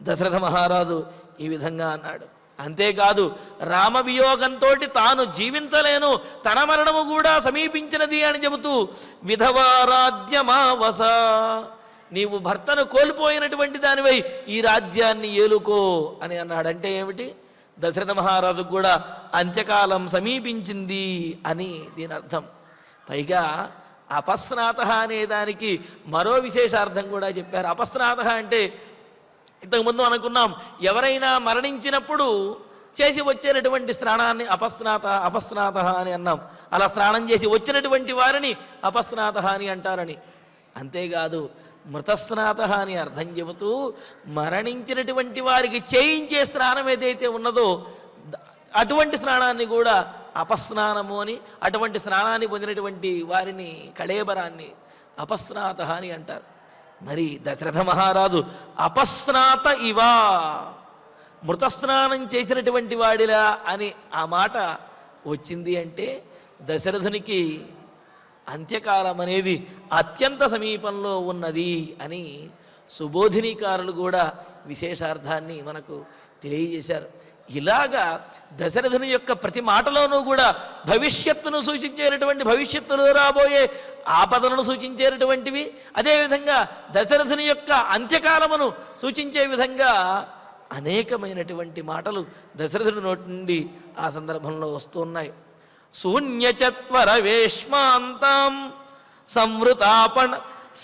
దశరథ మహారాజు ఈ విధంగా అన్నాడు. అంతేకాదు రామవియోగంతో తాను జీవించలేను, తన మరణము కూడా సమీపించినది అని చెబుతూ విధవారాజ్యమావస, నీవు భర్తను కోల్పోయినటువంటి దానివై ఈ రాజ్యాన్ని ఏలుకో అని అన్నాడు. అంటే ఏమిటి? దశరథ మహారాజుకు కూడా అంత్యకాలం సమీపించింది అని దీని అర్థం. పైగా అపస్నాత అనే దానికి మరో విశేషార్థం కూడా చెప్పారు. అపస్నాత అంటే ఇంతకుముందు అనుకున్నాం, ఎవరైనా మరణించినప్పుడు చేసి వచ్చేటటువంటి స్నానాన్ని అపస్నాత అని అన్నాం. అలా స్నానం చేసి వచ్చినటువంటి వారిని అపస్నాత అని అంటారని. అంతేకాదు మృతస్నాత అని అర్థం చెబుతూ మరణించినటువంటి వారికి చేయించే స్నానం ఏదైతే ఉన్నదో అటువంటి స్నానాన్ని కూడా అపస్నానము అని, అటువంటి స్నానాన్ని పొందినటువంటి వారిని కళేబరాన్ని అపస్నాత అని అంటారు. మరి దశరథ మహారాజు అపస్నాత ఇవా, మృతస్నానం చేసినటువంటి వాడిలా అని ఆ మాట వచ్చింది అంటే దశరథునికి అంత్యకాలం అనేది అత్యంత సమీపంలో ఉన్నది అని సుబోధినీకారులు కూడా విశేషార్థాన్ని మనకు తెలియజేశారు. ఇలాగా దశరథుని యొక్క ప్రతి మాటలోనూ కూడా భవిష్యత్తును సూచించేటటువంటి, భవిష్యత్తులో రాబోయే ఆపదలను సూచించేటటువంటివి, అదేవిధంగా దశరథుని యొక్క అంత్యకాలమును సూచించే విధంగా అనేకమైనటువంటి మాటలు దశరథుడి నోటి నుండి ఆ సందర్భంలో వస్తున్నాయి. శూన్యచత్వర వేష్మాంతాం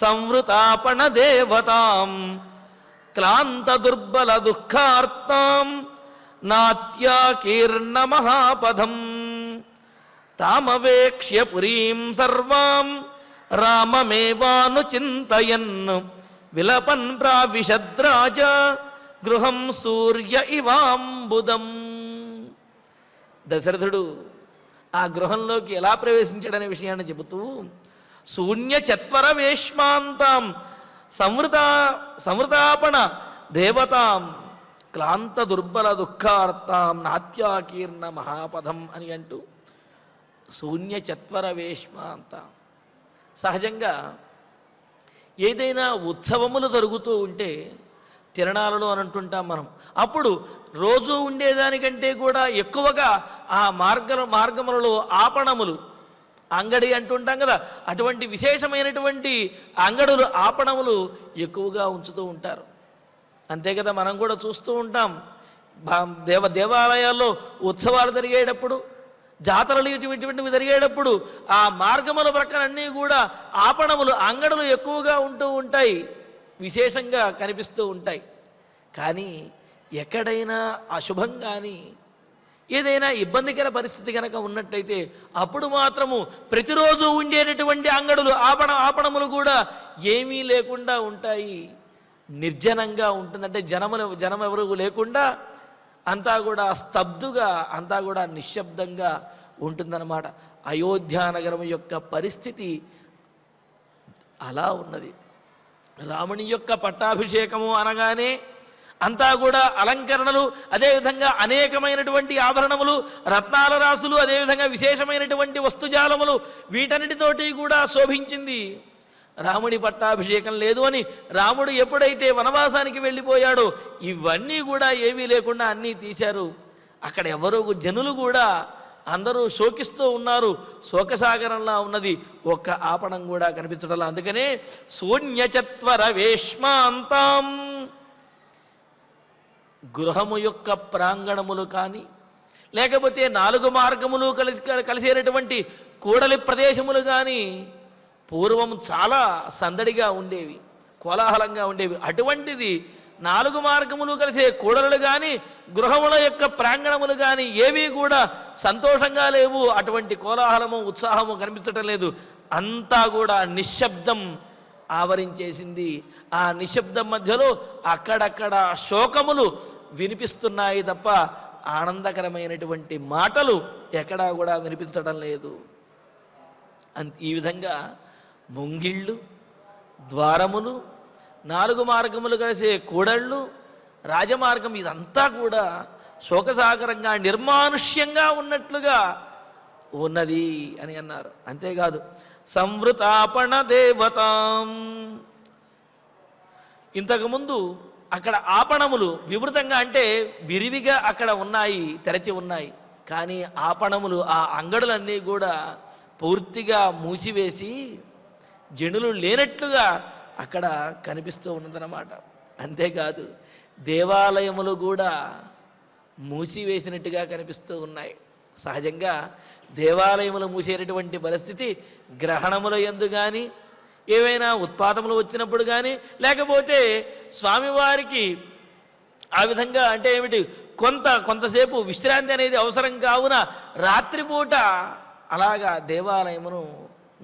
సంవృతాపణ దేవతాం క్లాంత దుర్బల దుఃఖార్తాం నాత్యాకీర్ణ మహాపదం తామవేక్ష్య పురీం సర్వాం రామమేవానుచింతయన్ విలపన్ ప్రావిశద్రాజ గృహం సూర్య ఇవాంబుదం. దశరథుడు ఆ గృహంలోకి ఎలా ప్రవేశించాడనే విషయాన్ని చెబుతూ శూన్య చత్వర వేష్మాంతాం సంవృతాపణ దేవతాం క్లాంత దుర్బల దుఃఖార్తాం నాత్యాకీర్ణ మహాపదం అని అంటూ శూన్య చత్వర వేష్మాంతాం. సహజంగా ఏదైనా ఉత్సవములు జరుగుతూ ఉంటే తిరణాలలో అని అంటుంటాం మనం, అప్పుడు రోజు ఉండేదానికంటే కూడా ఎక్కువగా ఆ మార్గములలో ఆపణములు, అంగడి అంటుంటాం కదా, అటువంటి విశేషమైనటువంటి అంగడులు, ఆపణములు ఎక్కువగా ఉంచుతూ ఉంటారు. అంతే కదా, మనం కూడా చూస్తూ ఉంటాం దేవాలయాల్లో ఉత్సవాలు జరిగేటప్పుడు, జాతరలు ఇటువంటివి జరిగేటప్పుడు ఆ మార్గముల ప్రక్కన అన్నీ కూడా ఆపణములు, అంగడులు ఎక్కువగా ఉంటూ ఉంటాయి, విశేషంగా కనిపిస్తూ ఉంటాయి. కానీ ఎక్కడైనా అశుభం కానీ ఏదైనా ఇబ్బందికర పరిస్థితి కనుక ఉన్నట్టయితే అప్పుడు మాత్రము ప్రతిరోజు ఉండేటటువంటి అంగడులు, ఆపణములు కూడా ఏమీ లేకుండా ఉంటాయి, నిర్జనంగా ఉంటుందంటే జనం ఎవరు లేకుండా అంతా కూడా స్తబ్దుగా, అంతా కూడా నిశ్శబ్దంగా ఉంటుందన్నమాట. అయోధ్యానగరం యొక్క పరిస్థితి అలా ఉన్నది. రాముని యొక్క పట్టాభిషేకము అనగానే అంతా కూడా అలంకరణలు, అదేవిధంగా అనేకమైనటువంటి ఆభరణములు, రత్నాల రాసులు, అదేవిధంగా విశేషమైనటువంటి వస్తుజాలములు, వీటన్నిటితోటి కూడా శోభించింది. రాముడి పట్టాభిషేకం లేదు అని రాముడు ఎప్పుడైతే వనవాసానికి వెళ్ళిపోయాడో ఇవన్నీ కూడా ఏమీ లేకుండా అన్నీ తీశారు. అక్కడ ఎవరో జనులు కూడా అందరూ శోకిస్తూ ఉన్నారు, శోకసాగరంలా ఉన్నది, ఒక్క ఆపణం కూడా కనిపించడం. అందుకనే శూన్యచత్వర వేష్మాంతాం, గృహము యొక్క ప్రాంగణములు కానీ లేకపోతే 4 మార్గములు కలిసేటటువంటి కూడలి ప్రదేశములు కానీ పూర్వం చాలా సందడిగా ఉండేవి, కోలాహలంగా ఉండేవి. అటువంటిది 4 మార్గములు కలిసే కూడలు కానీ గృహముల యొక్క ప్రాంగణములు కానీ ఏవీ కూడా సంతోషంగా లేవు. అటువంటి కోలాహలము, ఉత్సాహము కనిపించటం లేదు. అంతా కూడా నిశ్శబ్దం ఆవరించేసింది. ఆ నిశ్శబ్దం మధ్యలో అక్కడక్కడ శోకములు వినిపిస్తున్నాయి తప్ప ఆనందకరమైనటువంటి మాటలు ఎక్కడా కూడా వినిపించడం లేదు. ఈ విధంగా ముంగిళ్ళు, ద్వారములు, 4 మార్గములు కలిసే కూడళ్ళు, రాజమార్గం ఇదంతా కూడా శోకసాగరంగా, నిర్మానుష్యంగా ఉన్నట్లుగా ఉన్నది అని అన్నారు. అంతేకాదు సంవృతాపణ దేవతాం, ఇంతకుముందు అక్కడ ఆపణములు వివృతంగా అంటే విరివిగా అక్కడ ఉన్నాయి, తెరచి ఉన్నాయి. కానీ ఆపణములు ఆ అంగడులన్నీ కూడా పూర్తిగా మూసివేసి జనులు లేనట్లుగా అక్కడ కనిపిస్తూ ఉన్నదన్నమాట. అంతేకాదు దేవాలయములు కూడా మూసివేసినట్టుగా కనిపిస్తూ ఉన్నాయి. సహజంగా దేవాలయములు మూసేటటువంటి పరిస్థితి గ్రహణముల యందు కానీ, ఏవైనా ఉత్పాతములు వచ్చినప్పుడు కానీ, లేకపోతే స్వామివారికి ఆ విధంగా అంటే ఏమిటి కొంతసేపు విశ్రాంతి అనేది అవసరం కావున రాత్రిపూట అలాగా దేవాలయమును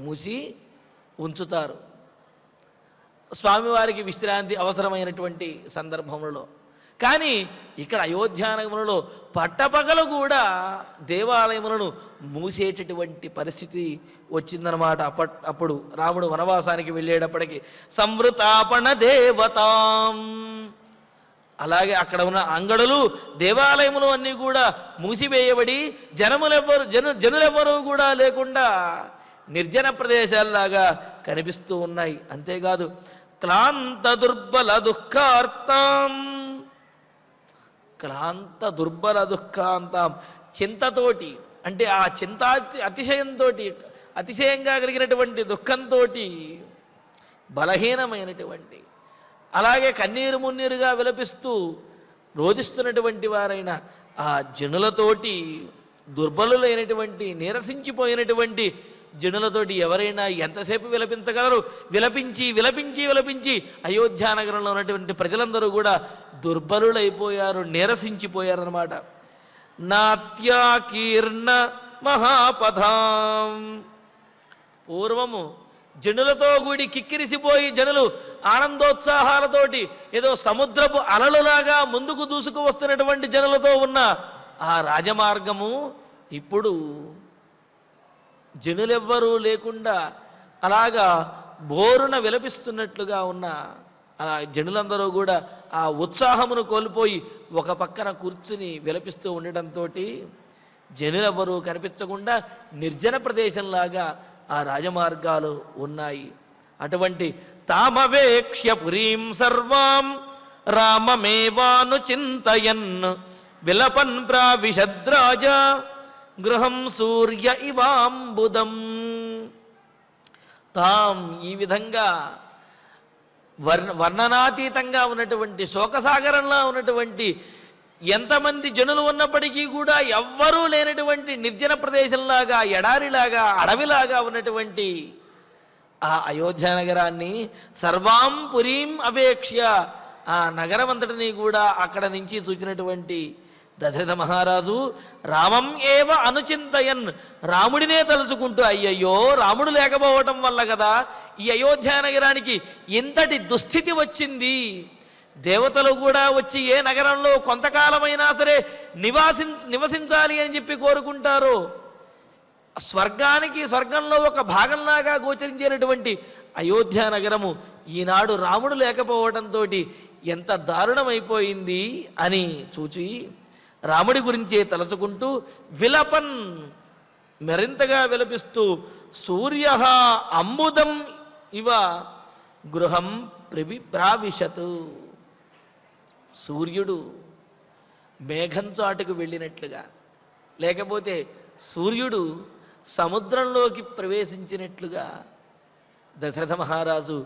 మూసి ఉంచుతారు స్వామివారికి విశ్రాంతి అవసరమైనటువంటి సందర్భములలో. కానీ ఇక్కడ అయోధ్యానగరంలో పట్టపగలు కూడా దేవాలయములను మూసేటటువంటి పరిస్థితి వచ్చిందనమాట. అప్పుడు రాముడు వనవాసానికి వెళ్ళేటప్పటికి సంవృతాపణ దేవతాం, అలాగే అక్కడ ఉన్న అంగడులు దేవాలయములు అన్నీ కూడా మూసివేయబడి జనులెవ్వరూ కూడా లేకుండా నిర్జన ప్రదేశాల్లాగా కనిపిస్తూ ఉన్నాయి. అంతేకాదు క్లాంత దుర్బల దుఃఖార్తాం, క్లాంత దుర్బల దుఃఖాంతాం, చింతతోటి అంటే ఆ చింతా అతిశయంతో అతిశయంగా కలిగినటువంటి దుఃఖంతో బలహీనమైనటువంటి, అలాగే కన్నీరు మున్నీరుగా విలపిస్తూ రోధిస్తున్నటువంటి వారైన ఆ జనులతోటి, దుర్బలులైనటువంటి నీరసించిపోయినటువంటి జనులతోటి ఎవరైనా ఎంతసేపు విలపించగలరు? విలపించి విలపించి విలపించి అయోధ్యానగరంలో ఉన్నటువంటి ప్రజలందరూ కూడా దుర్బలులైపోయారు, నీరసించిపోయారు అన్నమాట. నాత్యాకీర్ణ మహాపథాం, పూర్వము జనులతో కూడి కిక్కిరిసిపోయి జనులు ఆనందోత్సాహాలతోటి ఏదో సముద్రపు అలలులాగా ముందుకు దూసుకు వస్తున్నటువంటి జనులతో ఉన్న ఆ రాజమార్గము ఇప్పుడు జనులెవ్వరూ లేకుండా అలాగా బోరున విలపిస్తున్నట్లుగా ఉన్న అలా జనులందరూ కూడా ఆ ఉత్సాహమును కోల్పోయి ఒక పక్కన కూర్చుని విలపిస్తూ ఉండటంతో జనులెవ్వరూ కనిపించకుండా నిర్జన ప్రదేశంలాగా ఆ రాజమార్గాలు ఉన్నాయి. అటువంటి తామవేక్ష్య పురీం సర్వాం రామమేవాను చింతయన్ విలపన్ ప్రావిశద్రాజ గృహం సూర్య ఇవాంబుదం. తాం ఈ విధంగా వర్ణనాతీతంగా ఉన్నటువంటి శోకసాగరంలో ఉన్నటువంటి ఎంతమంది జనులు ఉన్నప్పటికీ కూడా ఎవ్వరూ లేనటువంటి నిర్జన ప్రదేశంలాగా, ఎడారిలాగా, అడవిలాగా ఉన్నటువంటి ఆ అయోధ్య నగరాన్ని సర్వాం పురీం అపేక్ష్య, ఆ నగరం అంతటినీ కూడా అక్కడ నుంచి చూచినటువంటి దశరథ మహారాజు రామం ఏవ అనుచింతయన్, రాముడినే తలుచుకుంటూ అయ్యయ్యో రాముడు లేకపోవటం వల్ల కదా ఈ అయోధ్య నగరానికి ఇంతటి దుస్థితి వచ్చింది. దేవతలు కూడా వచ్చి ఏ నగరంలో కొంతకాలమైనా సరే నివసించాలి అని చెప్పి కోరుకుంటారు. స్వర్గంలో ఒక భాగంలాగా గోచరించేటటువంటి అయోధ్య నగరము ఈనాడు రాముడు లేకపోవడంతో ఎంత దారుణమైపోయింది అని చూచి రాముడి గురించే తలచుకుంటూ విలపన్, మరింతగా విలపిస్తూ సూర్య అంబుదం ఇవ గృహం ప్రావిశతు, సూర్యుడు మేఘం చాటుకు వెళ్ళినట్లుగా, లేకపోతే సూర్యుడు సముద్రంలోకి ప్రవేశించినట్లుగా దశరథ మహారాజు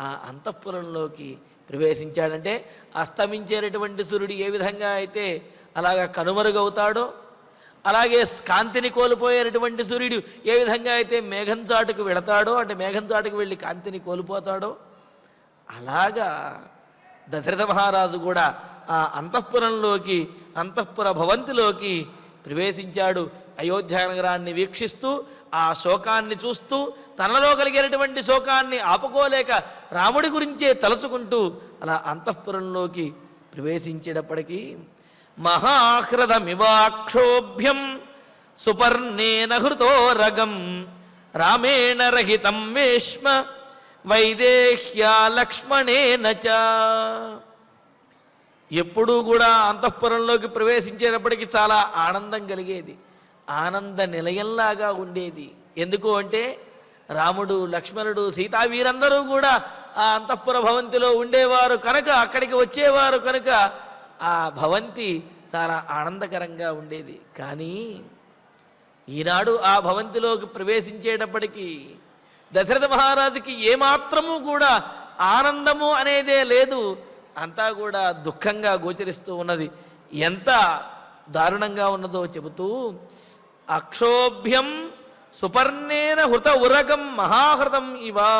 ఆ అంతఃపురంలోకి ప్రవేశించాడంటే అస్తమించేటటువంటి సూర్యుడు ఏ విధంగా అయితే అలాగా కనుమరుగవుతాడో, అలాగే కాంతిని కోల్పోయేటటువంటి సూర్యుడు ఏ విధంగా అయితే మేఘం చాటుకు వెళతాడో, అంటే మేఘం చాటుకు వెళ్ళి కాంతిని కోల్పోతాడో, అలాగా దశరథ మహారాజు కూడా ఆ అంతఃపురంలోకి, అంతఃపుర భవంతిలోకి ప్రవేశించాడు. అయోధ్య నగరాన్ని వీక్షిస్తూ ఆ శోకాన్ని చూస్తూ తనలో కలిగినటువంటి శోకాన్ని ఆపుకోలేక రాముడి గురించే తలుచుకుంటూ అలా అంతఃపురంలోకి ప్రవేశించేటప్పటికీ మహాహృదమివాక్షోభ్యం సుపర్ణేన హృతో రగం రామేణ రహితం వేష్మ వైదేహ్యా లక్ష్మణేన చ. ఎప్పుడూ కూడా అంతఃపురంలోకి ప్రవేశించేటప్పటికి చాలా ఆనందం కలిగేది, ఆనంద నిలయంలాగా ఉండేది. ఎందుకు అంటే రాముడు, లక్ష్మణుడు, సీతా వీరందరూ కూడా ఆ అంతఃపుర భవంతిలో ఉండేవారు కనుక, అక్కడికి వచ్చేవారు కనుక ఆ భవంతి చాలా ఆనందకరంగా ఉండేది. కానీ ఈనాడు ఆ భవంతిలోకి ప్రవేశించేటప్పటికీ దశరథ మహారాజుకి ఏమాత్రము కూడా ఆనందము అనేదే లేదు, అంతా కూడా దుఃఖంగా గోచరిస్తూ ఉన్నది. ఎంత దారుణంగా ఉన్నదో చెబుతూ, అక్షోభ్యం సుపర్ణేన హృత ఉరగం మహాహృతం ఇవా.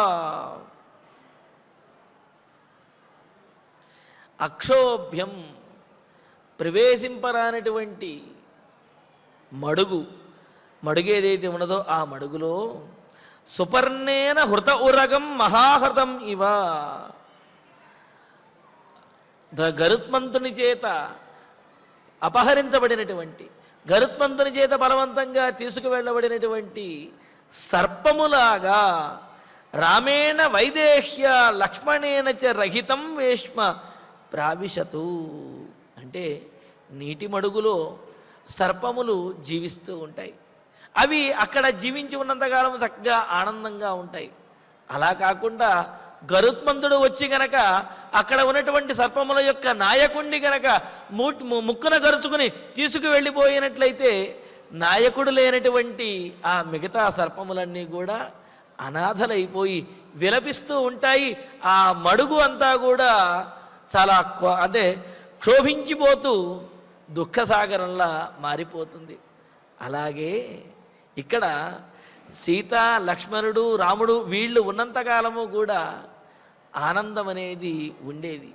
అక్షోభ్యం ప్రవేశింపరానటువంటి మడుగు ఏదైతే ఉన్నదో ఆ మడుగులో సుపర్ణేన హృత ఉరగం మహాహృతం ఇవ, గరుత్మంతుని చేత అపహరించబడినటువంటి, గరుత్మంతుని చేత బలవంతంగా తీసుకువెళ్ళబడినటువంటి సర్పములాగా రామేణ వైదేహ్య లక్ష్మణేన చ రహితం వేష్మ ప్రావిశతు. అంటే నీటి మడుగులో సర్పములు జీవిస్తూ ఉంటాయి. అవి అక్కడ జీవించి ఉన్నంతకాలం చక్కగా ఆనందంగా ఉంటాయి. అలా కాకుండా గరుత్మంతుడు వచ్చి గనక అక్కడ ఉన్నటువంటి సర్పముల యొక్క నాయకుణ్ణి గనక ముక్కున గరుచుకుని తీసుకువెళ్ళిపోయినట్లయితే నాయకుడు లేనటువంటి ఆ మిగతా సర్పములన్నీ కూడా అనాథలైపోయి విలపిస్తూ ఉంటాయి. ఆ మడుగు అంతా కూడా చాలా అంటే క్షోభించిపోతూ దుఃఖసాగరంలా మారిపోతుంది. అలాగే ఇక్కడ సీత, లక్ష్మణుడు, రాముడు వీళ్ళు ఉన్నంతకాలము కూడా ఆనందం అనేది ఉండేది.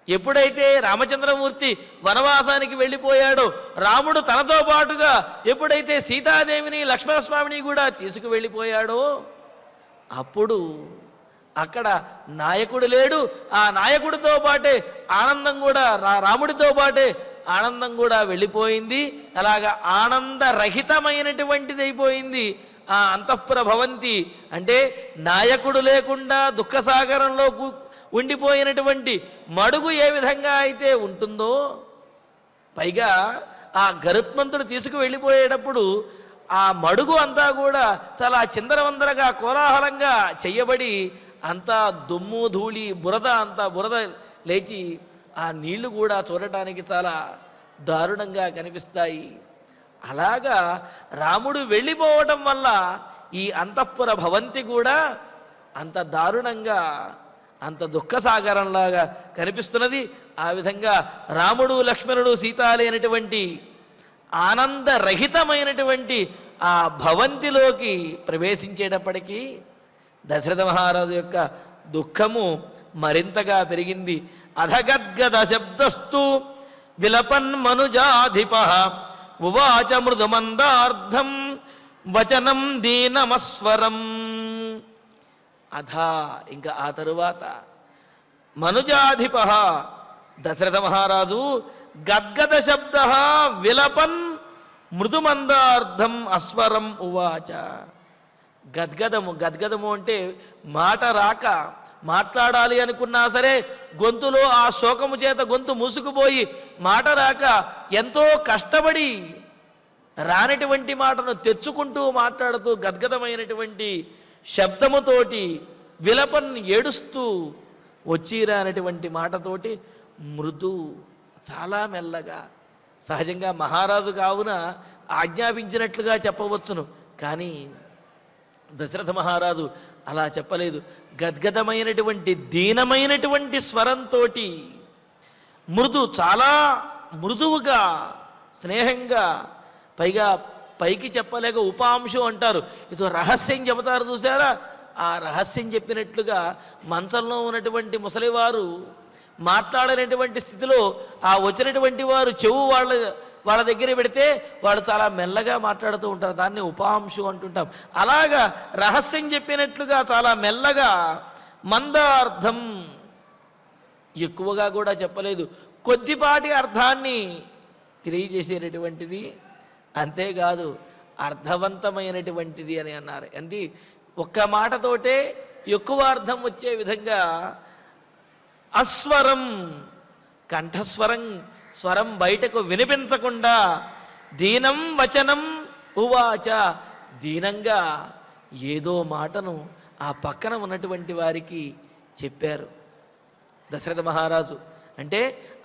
ఎప్పుడైతే రామచంద్రమూర్తి వనవాసానికి వెళ్ళిపోయాడో, రాముడు తనతో పాటుగా ఎప్పుడైతే సీతాదేవిని, లక్ష్మణస్వామిని కూడా తీసుకువెళ్ళిపోయాడో, అప్పుడు అక్కడ నాయకుడు లేడు. ఆ నాయకుడితో పాటే ఆనందం కూడా, రాముడితో పాటే ఆనందం కూడా వెళ్ళిపోయింది. అలాగా ఆనందరహితమైనటువంటిది అయిపోయింది ఆ అంతఃపుర భవంతి. అంటే నాయకుడు లేకుండా దుఃఖసాగరంలో ఉండిపోయినటువంటి మడుగు ఏ విధంగా అయితే ఉంటుందో, పైగా ఆ గరుత్మంతుడు తీసుకువెళ్ళిపోయేటప్పుడు ఆ మడుగు అంతా కూడా చాలా చిందరవందరగా కోలాహలంగా చెయ్యబడి అంతా దుమ్ము ధూళి బురద లేచి ఆ నీళ్లు కూడా చూడటానికి చాలా దారుణంగా కనిపిస్తాయి. అలాగా రాముడు వెళ్ళిపోవటం వల్ల ఈ అంతఃపుర భవంతి కూడా అంత దారుణంగా, అంత దుఃఖసాగరంలాగా కనిపిస్తున్నది. ఆ విధంగా రాముడు, లక్ష్మణుడు, సీత లేనటువంటి ఆనందరహితమైనటువంటి ఆ భవంతిలోకి ప్రవేశించేటప్పటికీ దశరథ మహారాజు యొక్క దుఃఖము మరింతగా పెరిగింది. అధగద్గద శబ్దస్తు విలపన్ మనుజాధిప ఉవాచ మృదుమందార్థం వచనం దీనమస్వరం. అధా ఇంకా ఆ తరువాత మనుజాధిప దశరథ మహారాజు గద్గద శబ్ద విలపన్ మృదుమందార్థం అస్వరం ఉవాచ. గద్గదము అంటే మాట రాక, మాట్లాడాలి అనుకున్నా సరే గొంతులో ఆ శోకము చేత గొంతు మూసుకుపోయి మాట రాక ఎంతో కష్టపడి రానటువంటి మాటను తెచ్చుకుంటూ మాట్లాడుతూ గద్గదమైనటువంటి శబ్దముతోటి విలపన్ ఏడుస్తూ వచ్చి రానటువంటి మాటతోటి మృదు, చాలా మెల్లగా, సహజంగా మహారాజు కావున ఆజ్ఞాపించినట్లుగా చెప్పవచ్చును. కానీ దశరథ మహారాజు అలా చెప్పలేదు. గద్గదమైనటువంటి దీనమైనటువంటి స్వరంతో మృదు, చాలా మృదువుగా, స్నేహంగా, పైగా పైకి చెప్పలేక ఉపాంశం అంటారు, ఇదో రహస్యం చెబుతారు చూసారా, ఆ రహస్యం చెప్పినట్లుగా మంచంలో ఉన్నటువంటి ముసలివారు మాట్లాడనటువంటి స్థితిలో ఆ వచ్చినటువంటి వారు చెవు వాళ్ళ దగ్గర పెడితే వాళ్ళు చాలా మెల్లగా మాట్లాడుతూ ఉంటారు, దాన్ని ఉపాంశు అంటుంటాం. అలాగా రహస్యం చెప్పినట్లుగా చాలా మెల్లగా, మందార్థం, ఎక్కువగా కూడా చెప్పలేదు, కొద్దిపాటి అర్థాన్ని తెలియజేసేటటువంటిది, అంతేకాదు అర్థవంతమైనటువంటిది అని అన్నారు. అంటే ఒక్క మాటతోటే ఎక్కువ అర్థం వచ్చే విధంగా అస్వరం, కంఠస్వరం, స్వరం బయటకు వినిపించకుండా, దీనం వచనం ఉవాచ, దీనంగా ఏదో మాటను ఆ పక్కన ఉన్నటువంటి వారికి చెప్పారు. దశరథ మహారాజు అంటే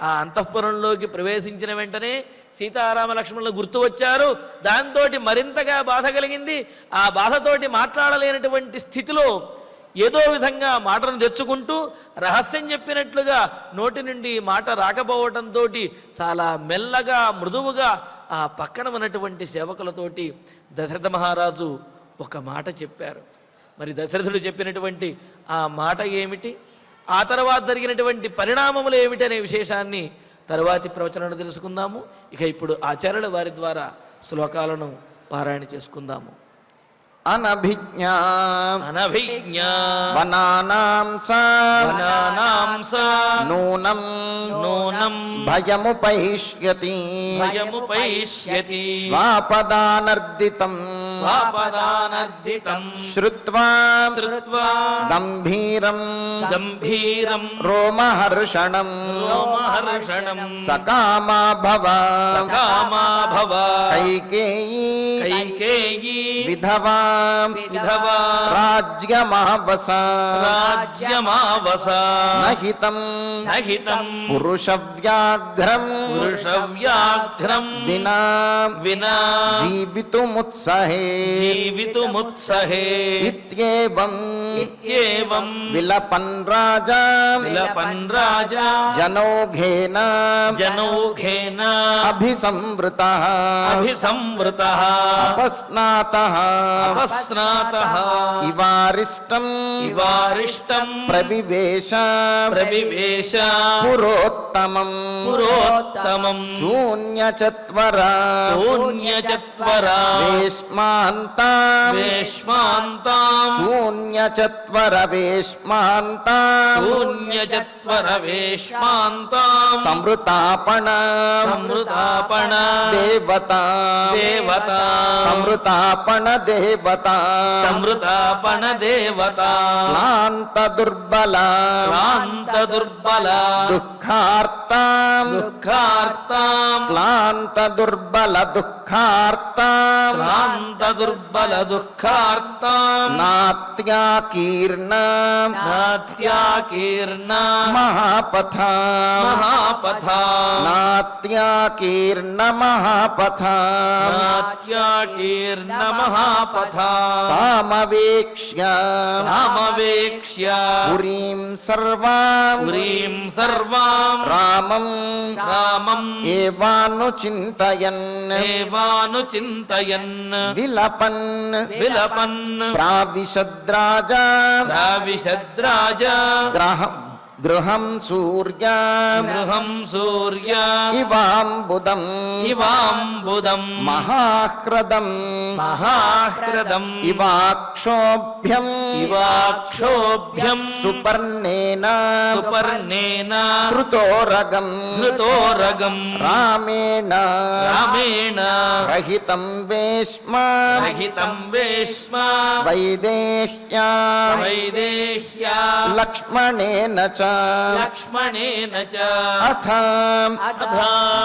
ఆ అంతఃపురంలోకి ప్రవేశించిన వెంటనే సీతారామ లక్ష్మణులు గుర్తు వచ్చారు. దాంతో మరింతగా బాధ కలిగింది. ఆ బాధతోటి మాట్లాడలేనటువంటి స్థితిలో ఏదో విధంగా మాటను తెచ్చుకుంటూ రహస్యం చెప్పినట్లుగా నోటి నుండి మాట రాకపోవడంతో చాలా మెల్లగా మృదువుగా ఆ పక్కన ఉన్నటువంటి సేవకులతోటి దశరథ మహారాజు ఒక మాట చెప్పారు. మరి దశరథుడు చెప్పినటువంటి ఆ మాట ఏమిటి, ఆ తర్వాత జరిగినటువంటి పరిణామములు ఏమిటి అనే విశేషాన్ని తరువాతి ప్రవచనాలను తెలుసుకుందాము. ఇక ఇప్పుడు ఆచార్యుల వారి ద్వారా శ్లోకాలను పారాయణ చేసుకుందాము. అనభిజ్ఞా అనభిజ్ఞా వనానాం సా నూనం నూనం భయముపైష్యతి భయముపైష్యతి స్వాపదానర్దితం స్వాపదానర్దితం శ్రుత్వా శ్రుత్వా గంభీరం గంభీరం రోమహర్షణం రోమహర్షణం సకామా భవ సకామా భవ కైకేయీ కైకేయీ విధవా విధవా రాజ్యమావస రాజ్యమావస నహితం నహితం పురుషవ్యాఘ్రం పురుషవ్యాఘ్రం వినా వినా జీవితుముత్సహే జీవితుముత్సహే ఇత్యేవం ఇత్యేవం విలపన్ రాజా విలపన్ రాజా జనౌఘేన జనౌఘేన అభిసంవృతః అభిసంవృతః అపస్నాతః అపస్నాతః ఇవారిష్టం ఇవారిష్టం ప్రవివేశ ప్రవివేశ పురోత్తమం పురోత్తమం శూన్యచత్వర శూన్యచత్వర వేష్మాంతాం వేష్మాంతాం శూన్యచత్వర వేష్మాంతాం శూన్యచత్వర వేష్మాంతాం సంవృతాపణ సంవృతాపణ దేవతా దేవతా సంవృతాపణ దేవతా సంవృతాపణ దేవతా క్లాంత దుర్బల క్లాంత దుర్బల దుఃఖార్తాం దుఃఖార్తాం క్లాంత దుర్బల దుఃఖార్తాం క్లాంత దుర్బల దుఃఖార్తాం నాత్యాకీర్ణ నాత్యాకీర్ణ మహాపథ మహాపథ నాత్యాకీర్ణ మహాపథ నాత్యాకీర్ణ మహాపథ తామవేక్ష్య రామవేక్ష్య పురీం సర్వాం పురీం సర్వాం రామం రామం ఏవానుచింతయన్ ఏవానుచింతయన్ విలపన్ విలపన్ ప్రావిశద్రాజా రావిశద్రాజా గృహం సూర్య గృహం సూర్య ఇవాంబుదం ఇవాంబుదం మహాహ్రదం మహాహ్రదం ఇవాక్షోభ్యం ఇవాక్షోభ్యం సుపర్ణేన సుపర్ణేన కృతోరగం హృతోరగం రామేణ రామేణ రహితం వేష్మ రహితం వేష్మ వైదేహ్యా వైదేహ్యా లక్ష్మణేన చ లక్ష్మణేన చ అథ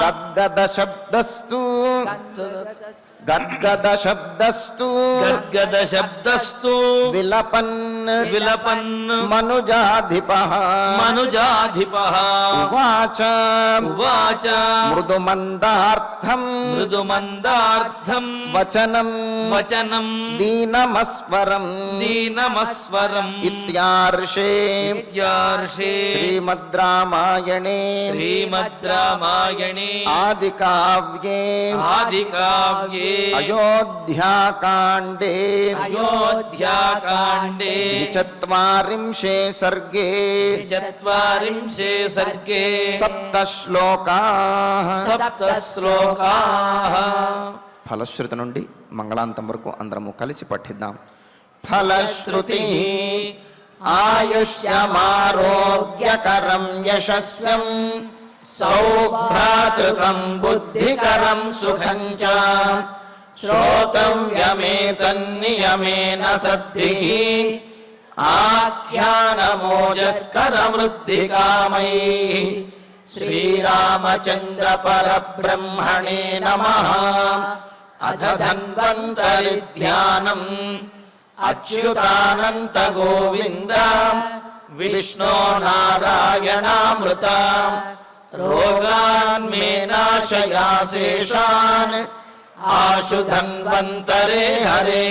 గద్గద శబ్దస్తు గద్గద శబ్దస్తు గద్గద శబ్దస్తు విలపన్ విలపన్ మనుజాధిపః మనుజాధిపః ఉవాచ ఉవాచ మృదుమందార్థం మృదుమందార్థం వచనం వచనం దీనమస్వరం దీనమస్వరం ఇత్యార్షే ఇత్యార్షే శ్రీమద్ రామాయణే శ్రీమద్ రామాయణే ఆదికావ్యే ఆదికావ్యే అయోధ్యాకాండే అయోధ్యాకాండే చత్వారింశే సర్గే చత్వారింశే సర్గే సప్తశ్లోకాః సప్తశ్లోకాః. ఫలశ్రుతి నుండి మంగళాంతం వరకు అందరము కలిసి పఠిద్దాం. ఫలశ్రుతి ఆయుష్యమారోగ్యకరం యశస్యం సౌభ్రాతృకం బుద్ధికరం సుఖం చ శ్రోతవ్యమేతన్నియమేన సద్భిః ఆఖ్యానమోజస్కరమృద్ధికామైః శ్రీరామచంద్ర పరబ్రహ్మణే నమః. అథ ధన్వంతరి ధ్యానం అచ్యుతానంత గోవింద विष्णो नारायणामृता रोगान् मे नाशयाशेषान् आशु धन्वन्तरे हरे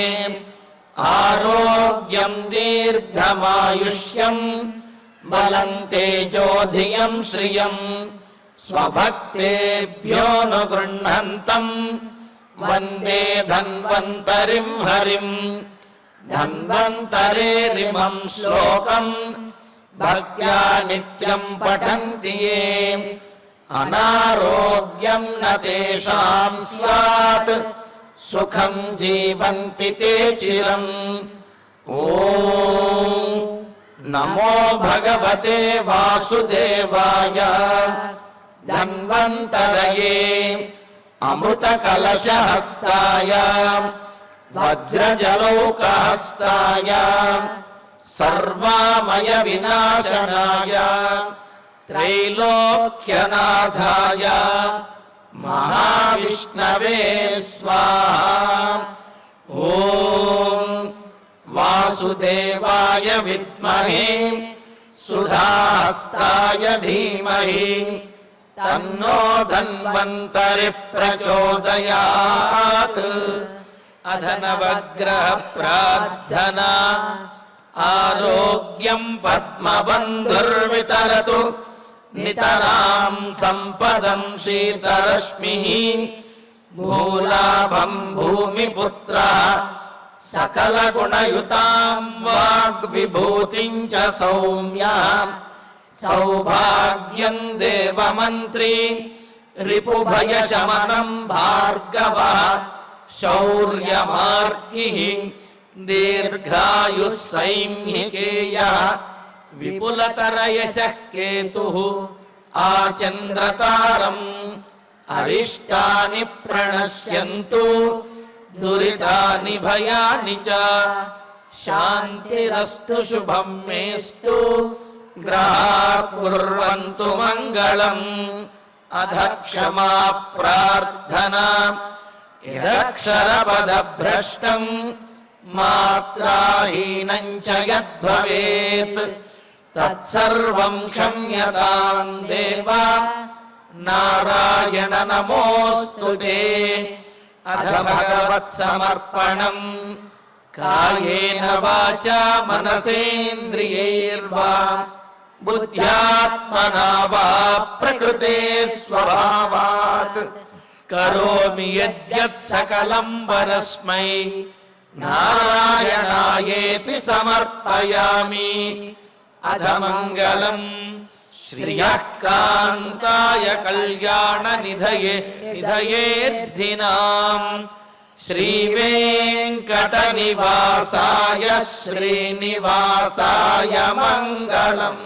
आरोग्यं दीर्घमायुष्यं बलं तेजोधियं श्रियं स्वभक्तेभ्यो न गृह्णन्तं वन्दे धन्वन्तरिं हरिं धन्वन्तरेरिमं श्लोकं भक्त्या नित्यं पठन्ति ये अनारोग्यं न तेषां स्यात् सुखं जीवन्ति ते चिरम् ॐ नमो भगवते वासुदेवाय धन्वन्तरये अमृतकलशहस्ताय वज्रजलौकहस्ताय सर्वामय विनाशनाय त्रैलोक्यनाथाय महाविष्णवे स्वाहा ॐ वासुदेवाय विद्महे सुधाहस्ताय धीमहि तन्नो धन्वन्तरि प्रचोदयात् अधनवग्रह प्रार्थना आरोग्यं पद्मबन्धुर्वितरतु नितरां सम्पदं शीतरश्मिः भूलाभं भूमिपुत्रः सकलगुणयुतां वाग्विभूतिं च सौम्यां सौभाग्यं देवमन्त्री रिपुभयशमनं भार्गवः शौर्यमार्गिः दीर्घायुः सैम्यिकेयः विपुलतरयशः केतुः आचन्द्रतारम् अरिष्टानि प्रणश्यन्तु दुरितानि भयानि च शान्तिरस्तु शुभं मेस्तु ग्रहाः कुर्वन्तु मङ्गलम् अथ क्षमा प्रार्थना यदक्षरपदभ्रष्टं मात्राहीनं च यद्भवेत् तत्सर्वं क्षम्यतां देव नारायण नमोऽस्तु ते अथ भगवत्समर्पणम् कायेन वाचा मनसेन्द्रियैर्वा बुद्ध्यात्मना वा प्रकृते स्वभावात् करोमि यद्यत् सकलं परस्मै नारायणायेति समर्पयामि अथ मङ्गलम् श्रियः कान्ताय कल्याणनिधये निधयेऽर्थिनाम् श्रीवेङ्कटनिवासाय श्रीनिवासाय मङ्गलम्।